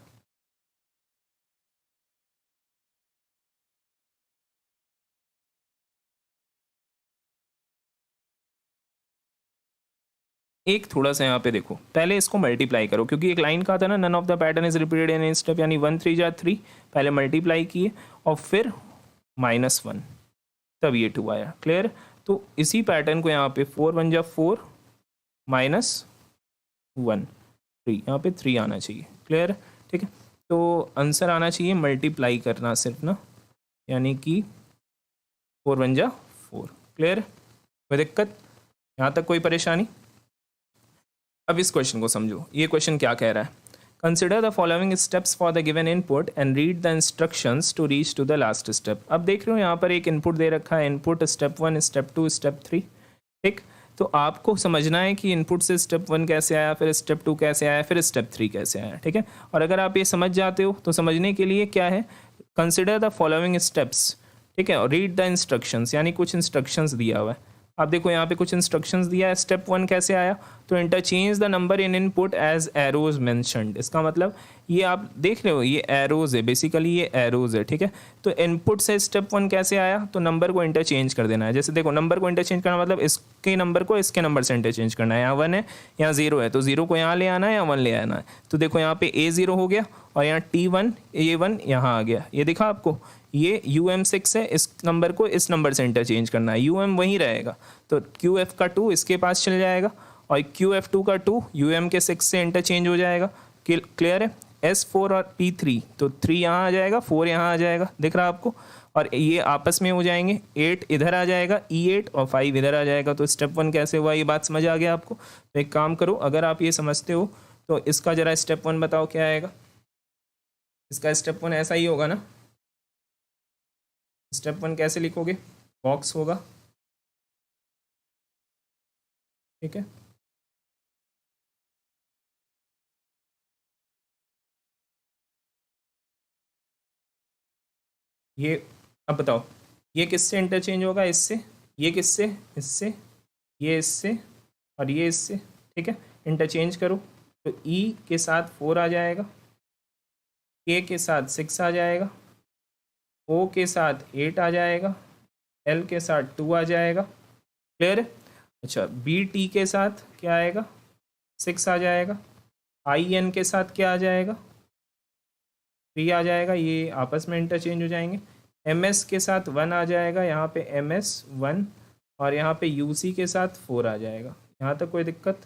एक थोड़ा सा यहाँ पे देखो, पहले इसको मल्टीप्लाई करो क्योंकि एक लाइन का था ना, none of the pattern is repeated in step, यानी 1 3 जा 3, पहले मल्टीप्लाई किए और फिर -1 तब ये 2 आया। क्लियर, तो इसी पैटर्न को यहाँ पे 4 1 जा 4 -1 3, यहाँ पे 3 आना चाहिए। क्लियर, ठीक है, तो आंसर आना चाहिए मल्टीप्लाई करना सिर्फ ना, यानी कि 4 1 जा 4। क्लियर, कोई दिक्कत यहाँ तक, कोई परेशानी। अब इस क्वेश्चन को समझो, ये क्वेश्चन क्या कह रहा है, consider the following steps for the given input and read the instructions to reach to the last step. अब देख रहे हो यहाँ पर एक इनपुट दे रखा है, इनपुट स्टेप 1 स्टेप 2 स्टेप 3। ठीक, तो आपको समझना है कि इनपुट से स्टेप 1 कैसे आया, फिर स्टेप 2 कैसे आया, फिर स्टेप 3 कैसे आया। ठीक है, और अगर आप ये समझ जाते हो तो समझने के लिए क्या है, कंसिडर द फॉलोइंग स्टेप्स। ठीक है, और रीड द इंस्ट्रक्शंस, यानी कुछ इंस्ट्रक्शंस दिया हुआ है। आप देखो यहाँ पे कुछ इंस्ट्रक्शंस दिया है, स्टेप 1 कैसे आया, तो interchange the number in input as arrows mentioned. इसका मतलब ये आप देख रहे हो ये एरोज है, बेसिकली ये एरोज है। ठीक है, तो इनपुट से स्टेप 1 कैसे आया, तो नंबर को इंटरचेंज कर देना है। जैसे देखो नंबर को इंटरचेंज करना मतलब इसके नंबर को इसके नंबर से इंटरचेंज करना है, यहाँ 1 है यहाँ 0 है, तो 0 को यहाँ ले आना है या 1 ले आना है। तो देखो यहाँ पे A0 हो गया और यहाँ T1 A1 यहाँ आ गया, ये दिखा आपको, ये UM6 है, इस नंबर को इस नंबर से इंटरचेंज करना है, UM वहीं रहेगा, तो QF का 2 इसके पास चल जाएगा और QF2 का 2 UM के 6 से इंटरचेंज हो जाएगा। क्लियर है, S4 और P3, तो 3 यहाँ आ जाएगा, 4 यहाँ आ जाएगा, दिख रहा है आपको, और ये आपस में हो जाएंगे, 8 इधर आ जाएगा E8 और 5 इधर आ जाएगा। तो स्टेप 1 कैसे हुआ, ये बात समझ आ गया आपको। तो एक काम करो, अगर आप ये समझते हो तो इसका जरा स्टेप 1 बताओ क्या आएगा। इसका स्टेप 1 ऐसा ही होगा ना, स्टेप 1 कैसे लिखोगे, बॉक्स होगा। ठीक है, ये अब बताओ ये किससे इंटरचेंज होगा, इससे, ये किससे, इससे, ये इससे और ये इससे। ठीक है, इंटरचेंज करो, तो E के साथ 4 आ जाएगा, K के साथ 6 आ जाएगा, O के साथ 8 आ जाएगा, L के साथ 2 आ जाएगा। क्लियर है, अच्छा BT के साथ क्या आएगा 6 आ जाएगा, IN के साथ क्या आ जाएगा 3 आ जाएगा, ये आपस में इंटरचेंज हो जाएंगे। MS के साथ 1 आ जाएगा, यहाँ पे MS 1 और यहाँ पे UC के साथ 4 आ जाएगा। यहाँ तक कोई दिक्कत,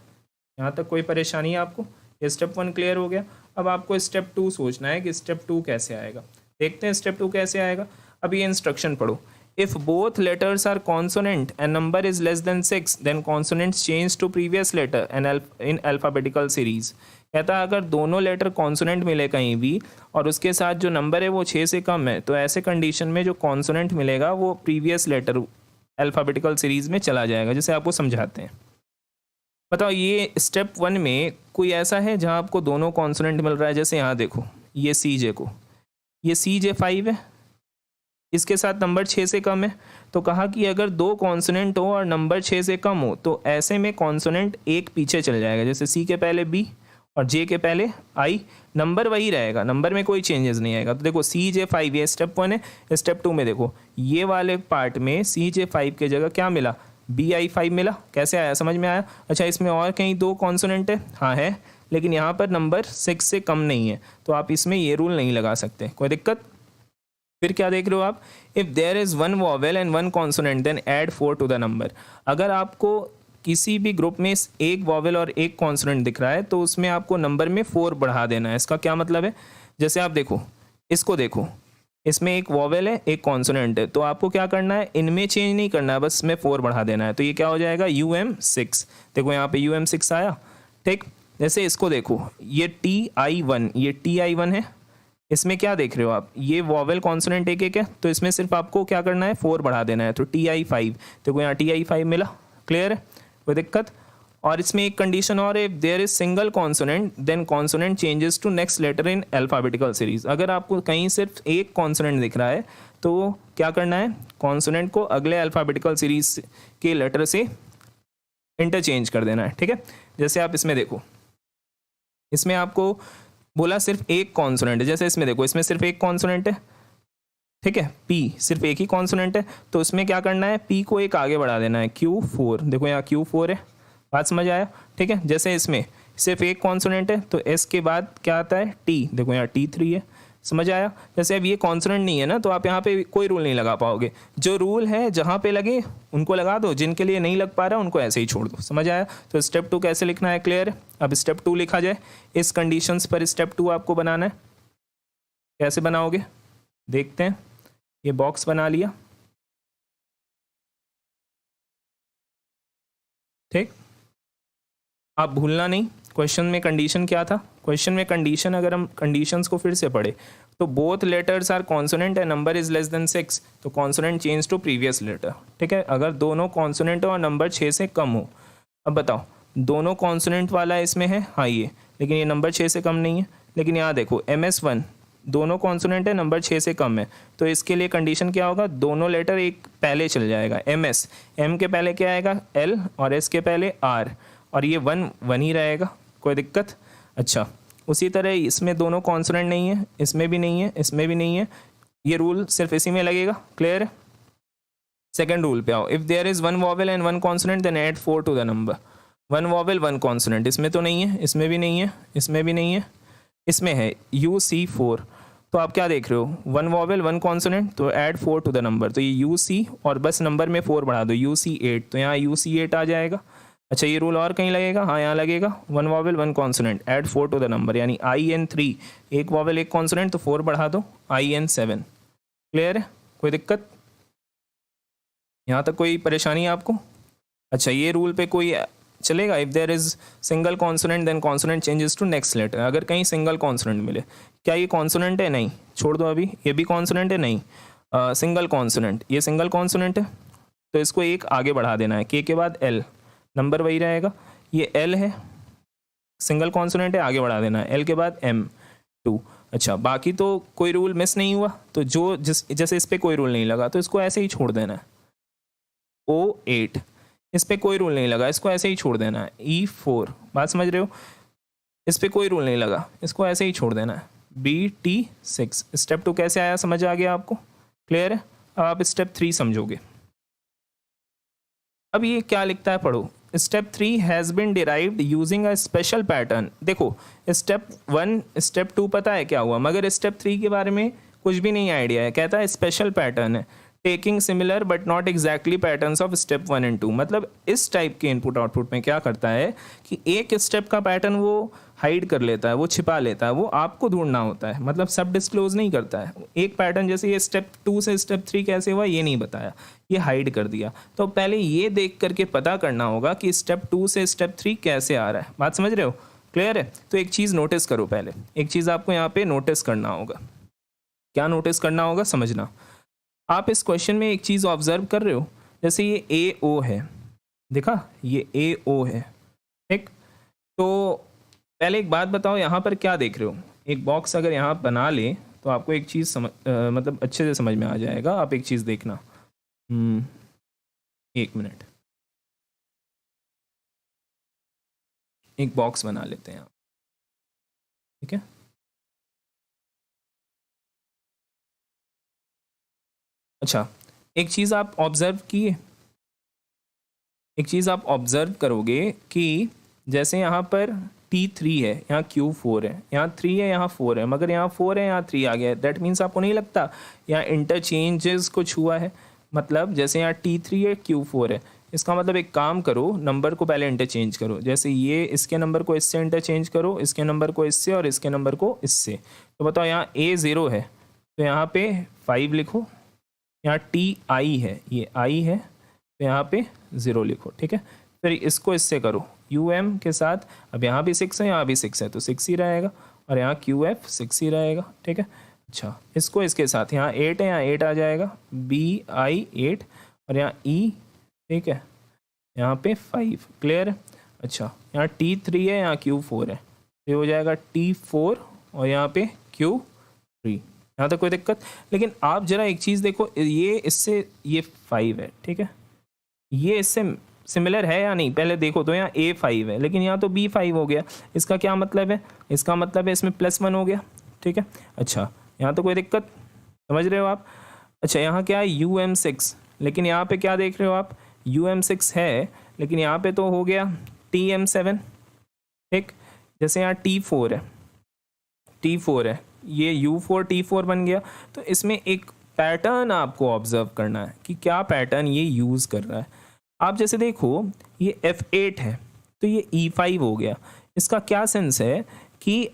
यहाँ तक कोई परेशानी है आपको, ये स्टेप 1 क्लियर हो गया। अब आपको स्टेप 2 सोचना है कि स्टेप 2 कैसे आएगा। देखते हैं स्टेप 2 कैसे आएगा। अब ये इंस्ट्रक्शन पढ़ो, if both letters are consonant and number is less than 6 then consonants change to previous letter and in alphabetical series. कहता है अगर दोनों लेटर कॉन्सोनेंट मिले कहीं भी और उसके साथ जो नंबर है वो 6 से कम है, तो ऐसे कंडीशन में जो कॉन्सोनेंट मिलेगा वो प्रीवियस लेटर अल्फ़ाबेटिकल सीरीज़ में चला जाएगा, जैसे आपको समझाते हैं। बताओ ये स्टेप 1 में कोई ऐसा है जहाँ आपको दोनों कॉन्सोनेंट मिल रहा है, जैसे यहाँ देखो ये ये CJ5 है, इसके साथ नंबर 6 से कम है, तो कहा कि अगर दो कॉन्सोनेंट हो और नंबर 6 से कम हो तो ऐसे में कॉन्सोनेंट एक पीछे चल जाएगा, जैसे C के पहले B और J के पहले I, नंबर वही रहेगा, नंबर में कोई चेंजेस नहीं आएगा। तो देखो CJ5 ये स्टेप 1 है। स्टेप 2 में देखो ये वाले पार्ट में CJ5 के जगह क्या मिला, BI5 मिला। कैसे आया, समझ में आया? अच्छा, इसमें और कहीं दो कॉन्सोनेंट है, हाँ है, लेकिन यहाँ पर नंबर 6 से कम नहीं है, तो आप इसमें ये रूल नहीं लगा सकते, कोई दिक्कत? फिर क्या देख रहे हो आप, if there is 1 vowel and 1 consonant then add 4 to the number. अगर आपको किसी भी ग्रुप में एक वॉवेल और एक कॉन्सोनेंट दिख रहा है तो उसमें आपको नंबर में 4 बढ़ा देना है। इसका क्या मतलब है, जैसे आप देखो इसको देखो, इसमें एक वॉवेल है एक कॉन्सोनेंट है, तो आपको क्या करना है, इनमें चेंज नहीं करना है, बस इसमें 4 बढ़ा देना है, तो ये क्या हो जाएगा UM6। देखो यहाँ पे UM6 आया, ठीक। जैसे इसको देखो ये TI1, ये TI1 है, इसमें क्या देख रहे हो आप, ये वॉवेल कॉन्सोनेंट एक एक है, तो इसमें सिर्फ आपको क्या करना है, 4 बढ़ा देना है, तो TI5। देखो यहाँ TI5 मिला, क्लियर है, कोई दिक्कत? और इसमें एक कंडीशन और है, there is single consonant then consonant changes to next letter in alphabetical series. अगर आपको कहीं सिर्फ एक कॉन्सोनेंट दिख रहा है तो क्या करना है, कॉन्सोनेंट को अगले अल्फाबेटिकल सीरीज के लेटर से इंटरचेंज कर देना है, ठीक है। जैसे आप इसमें देखो, इसमें आपको बोला सिर्फ एक कॉन्सोनेंट है, जैसे इसमें देखो इसमें सिर्फ एक कॉन्सोनेंट है, ठीक है, P सिर्फ एक ही कॉन्सोनेंट है, तो इसमें क्या करना है, P को एक आगे बढ़ा देना है, Q4। देखो यहाँ Q4 है, बात समझ आया, ठीक है। जैसे इसमें सिर्फ एक कॉन्सोनेंट है तो S के बाद क्या आता है, T। देखो यहाँ T3 है, समझ आया। जैसे अब ये कॉन्सोनेंट नहीं है ना, तो आप यहाँ पे कोई रूल नहीं लगा पाओगे, जो रूल है जहाँ पे लगे उनको लगा दो, जिनके लिए नहीं लग पा रहा उनको ऐसे ही छोड़ दो, समझ आया। तो स्टेप 2 कैसे लिखना है, क्लियर है। अब स्टेप 2 लिखा जाए, इस कंडीशंस पर स्टेप 2 आपको बनाना है। कैसे बनाओगे देखते हैं, ये बॉक्स बना लिया, ठीक। आप भूलना नहीं क्वेश्चन में कंडीशन क्या था, क्वेश्चन में कंडीशन, अगर हम कंडीशंस को फिर से पढ़े तो both letters are consonant and number is less than 6, तो consonant change to previous letter, ठीक है। अगर दोनों कॉन्सोनेंट और नंबर 6 से कम हो, अब बताओ दोनों कॉन्सोनेंट वाला इसमें है, हाँ ये, लेकिन ये नंबर 6 से कम नहीं है। लेकिन यहाँ देखो MS1 दोनों कॉन्सोनेंट है, नंबर 6 से कम है, तो इसके लिए कंडीशन क्या होगा, दोनों लेटर एक पहले चल जाएगा, MS, M के पहले क्या आएगा L और S के पहले R, और ये 1 ही रहेगा, कोई दिक्कत? अच्छा, उसी तरह इसमें दोनों कॉन्सोनेंट नहीं है, इसमें भी नहीं है, इसमें भी नहीं है, ये रूल सिर्फ इसी में लगेगा, क्लियर है। सेकेंड रूल पे आओ, if there is 1 vowel and 1 consonant then add 4 to the number. 1 vowel 1 consonant, इसमें तो नहीं है, इसमें भी नहीं है, इसमें भी नहीं है, इसमें है UC4, तो आप क्या देख रहे हो, 1 वॉवेल 1 कॉन्सोनेंट, तो ऐड 4 टू द नंबर, तो ये UC और बस नंबर में 4 बढ़ा दो, UC8, तो यहाँ UC8 आ जाएगा। अच्छा, ये रूल और कहीं लगेगा, हाँ यहाँ लगेगा, 1 vowel 1 consonant add 4 to the number, यानी IN3, एक वॉवेल एक कॉन्सोनेंट तो 4 बढ़ा दो, IN7, क्लियर है, कोई दिक्कत? यहाँ तक कोई परेशानी है आपको? अच्छा, ये रूल पे कोई चलेगा, if there is single consonant then consonant changes to next letter. अगर कहीं सिंगल कॉन्सोनेंट मिले, क्या ये कॉन्सोनेंट है, नहीं, छोड़ दो अभी, ये भी कॉन्सोनेंट है, नहीं, सिंगल कॉन्सोनेंट, ये सिंगल कॉन्सोनेंट है, तो इसको एक आगे बढ़ा देना है, K के बाद L, नंबर वही रहेगा, ये L है, सिंगल कॉन्सोनेंट है, आगे बढ़ा देना है, L के बाद M2। अच्छा, बाकी तो कोई रूल मिस नहीं हुआ, तो जो जैसे इस पर कोई रूल नहीं लगा तो इसको ऐसे ही छोड़ देना है। O8, इस पर कोई रूल नहीं लगा, इसको ऐसे ही छोड़ देना है। E4, बात समझ रहे हो, इस पर कोई रूल नहीं लगा, इसको ऐसे ही छोड़ देना है। BT6, स्टेप 2 कैसे आया, समझ आ गया आपको, क्लियर है। अब आप स्टेप 3 समझोगे। अब ये क्या लिखता है, पढ़ो, step 3 has been derived using a special pattern. देखो स्टेप 1 स्टेप 2 पता है क्या हुआ, मगर स्टेप 3 के बारे में कुछ भी नहीं आइडिया है। कहता है स्पेशल पैटर्न है, taking similar but not exactly patterns of step 1 and 2। मतलब इस टाइप के इनपुट आउटपुट में क्या करता है कि एक स्टेप का पैटर्न वो हाइड कर लेता है, वो छिपा लेता है, वो आपको ढूंढना होता है, मतलब सब डिस्क्लोज नहीं करता है। एक पैटर्न जैसे ये स्टेप 2 से स्टेप 3 कैसे हुआ ये नहीं बताया, ये हाइड कर दिया। तो पहले ये देख करके पता करना होगा कि स्टेप 2 से स्टेप 3 कैसे आ रहा है, बात समझ रहे हो। क्लियर है? तो एक चीज़ नोटिस करो, पहले एक चीज़ आपको यहाँ पे नोटिस करना होगा। क्या नोटिस करना होगा, समझना। आप इस क्वेश्चन में एक चीज़ ऑब्जर्व कर रहे हो, जैसे ये ए ओ है, देखा ये ए ओ है, ठीक। तो पहले एक बात बताओ, यहाँ पर क्या देख रहे हो? एक बॉक्स अगर यहाँ बना ले तो आपको एक चीज़ मतलब अच्छे से समझ में आ जाएगा। आप एक चीज़ देखना, एक मिनट, एक बॉक्स बना लेते हैं आप, ठीक है। अच्छा, एक चीज़ आप ऑब्जर्व किए, एक चीज़ आप ऑब्जर्व करोगे कि जैसे यहाँ पर T3 है, यहाँ Q4 है, यहाँ 3 है, यहाँ 4 है, मगर यहाँ 4 है, यहाँ 3 आ गया है। दैट मीन्स आपको नहीं लगता यहाँ इंटरचेंजेस कुछ हुआ है? मतलब जैसे यहाँ T3 है, Q4 है, इसका मतलब एक काम करो, नंबर को पहले इंटरचेंज करो। जैसे ये इसके नंबर को इससे इंटरचेंज करो, इसके नंबर को इससे, और इसके नंबर को इससे। तो बताओ यहाँ A 0 है तो यहाँ पे 5 लिखो, यहाँ TI है, ये I है, तो यहाँ पे 0 लिखो, ठीक है। फिर इसको इससे करो UM के साथ, अब यहाँ भी 6 है, यहाँ भी 6 है, तो 6 ही रहेगा, और यहाँ QF 6 ही रहेगा, ठीक है। अच्छा, इसको इसके साथ, यहाँ 8 है, यहाँ 8 आ जाएगा, BI 8, और यहाँ E, ठीक है, यहाँ पे 5, क्लियर है। अच्छा, यहाँ T3 है, यहाँ Q4 है, ये हो जाएगा T4, और यहाँ पे Q3। यहाँ तक कोई दिक्कत? लेकिन आप जरा एक चीज़ देखो, ये इससे ये 5 है, ठीक है, ये इससे सिमिलर है या नहीं? पहले देखो तो यहाँ A5 है, लेकिन यहाँ तो B5 हो गया। इसका क्या मतलब है? इसका मतलब है इसमें +1 हो गया, ठीक है। अच्छा, यहाँ तो कोई दिक्कत, समझ रहे हो आप? अच्छा, यहाँ क्या है? UM6, लेकिन यहाँ पे क्या देख रहे हो आप? UM6 है, लेकिन यहाँ पे तो हो गया TM7, ठीक। जैसे यहाँ T4 है, T4 है, ये U4 T4 बन गया। तो इसमें एक पैटर्न आपको ऑब्जर्व करना है कि क्या पैटर्न ये यूज़ कर रहा है। आप जैसे देखो ये F8 है तो ये E5 हो गया। इसका क्या सेंस है कि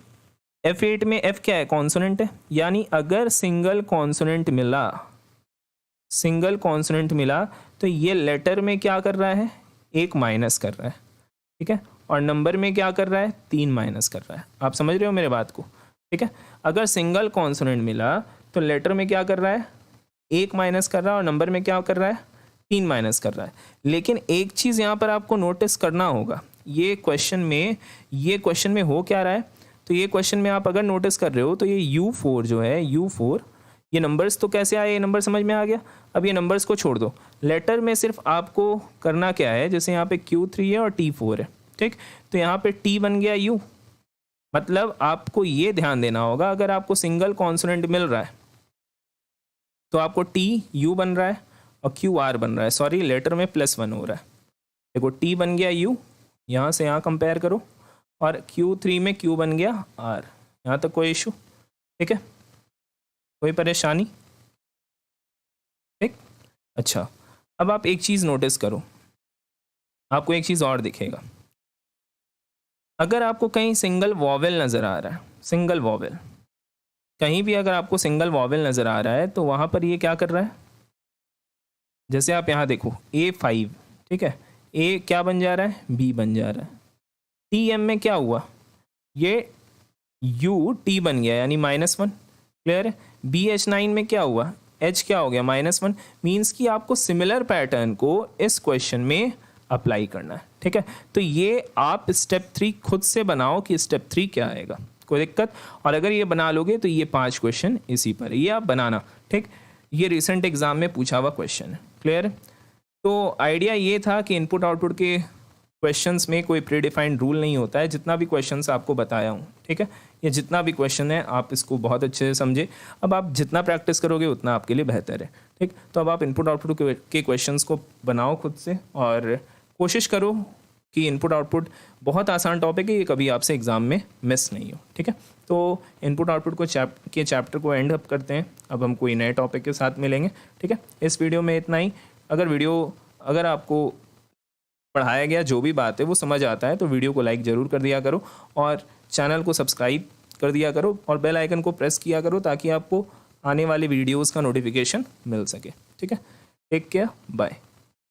F8 में F क्या है? कॉन्सोनेंट है, यानी अगर सिंगल कॉन्सोनेंट मिला तो ये लेटर में क्या कर रहा है? 1 माइनस कर रहा है, ठीक है, और नंबर में क्या कर रहा है? 3 माइनस कर रहा है। आप समझ रहे हो मेरे बात को? ठीक है, अगर सिंगल कॉन्सोनेंट मिला तो लेटर में क्या कर रहा है? 1 माइनस कर रहा है, और नंबर में क्या कर रहा है? 3 माइनस कर रहा है। लेकिन एक चीज़ यहाँ पर आपको नोटिस करना होगा, ये क्वेश्चन में हो क्या रहा है? तो ये क्वेश्चन में आप अगर नोटिस कर रहे हो तो ये U4 जो है, U4, ये नंबर्स तो कैसे आए? ये नंबर समझ में आ गया। अब ये नंबर्स को छोड़ दो, लेटर में सिर्फ आपको करना क्या है? जैसे यहाँ पे Q3 है और T4 है, ठीक, तो यहाँ पे T बन गया U। मतलब आपको ये ध्यान देना होगा, अगर आपको सिंगल कॉन्सोनेंट मिल रहा है तो आपको TU बन रहा है और QR बन रहा है, सॉरी लेटर में +1 हो रहा है। देखो T बन गया U, यहाँ से यहाँ कंपेयर करो, और Q3 में Q बन गया R। यहाँ तक कोई इशू? ठीक है, कोई परेशानी? ठीक, अच्छा, अब आप एक चीज़ नोटिस करो, आपको एक चीज़ और दिखेगा। अगर आपको कहीं सिंगल वॉवेल नज़र आ रहा है, सिंगल वॉवेल कहीं भी अगर आपको सिंगल वॉवेल नज़र आ रहा है तो वहाँ पर ये क्या कर रहा है? जैसे आप यहाँ देखो A5, ठीक है, A क्या बन जा रहा है? B बन जा रहा है। TM में क्या हुआ? ये UT बन गया, यानी -1, क्लियर है। BH9 में क्या हुआ? H क्या हो गया? -1। मीन्स कि आपको सिमिलर पैटर्न को इस क्वेश्चन में अप्लाई करना है, ठीक है। तो ये आप स्टेप 3 खुद से बनाओ कि स्टेप 3 क्या आएगा, कोई दिक्कत? और अगर ये बना लोगे तो ये 5 क्वेश्चन इसी पर, ये आप बनाना, ठीक। ये रिसेंट एग्जाम में पूछा हुआ क्वेश्चन है, क्लियर है। तो आइडिया ये था कि इनपुट आउटपुट के क्वेश्चंस में कोई प्री डिफाइंड रूल नहीं होता है। जितना भी क्वेश्चंस आपको बताया हूँ, ठीक है, ये जितना भी क्वेश्चन है आप इसको बहुत अच्छे से समझे। अब आप जितना प्रैक्टिस करोगे उतना आपके लिए बेहतर है, ठीक। तो अब आप इनपुट आउटपुट के क्वेश्चंस को बनाओ खुद से, और कोशिश करो कि इनपुट आउटपुट बहुत आसान टॉपिक है, ये कभी आपसे एग्जाम में मिस नहीं हो, ठीक है। तो इनपुट आउटपुट को चैप्टर को एंड अप करते हैं। अब हम कोई नए टॉपिक के साथ मिलेंगे, ठीक है। इस वीडियो में इतना ही। अगर आपको पढ़ाया गया जो भी बात है वो समझ आता है तो वीडियो को लाइक ज़रूर कर दिया करो, और चैनल को सब्सक्राइब कर दिया करो, और बेल आइकन को प्रेस किया करो ताकि आपको आने वाले वीडियोज़ का नोटिफिकेशन मिल सके, ठीक है। Take care, bye.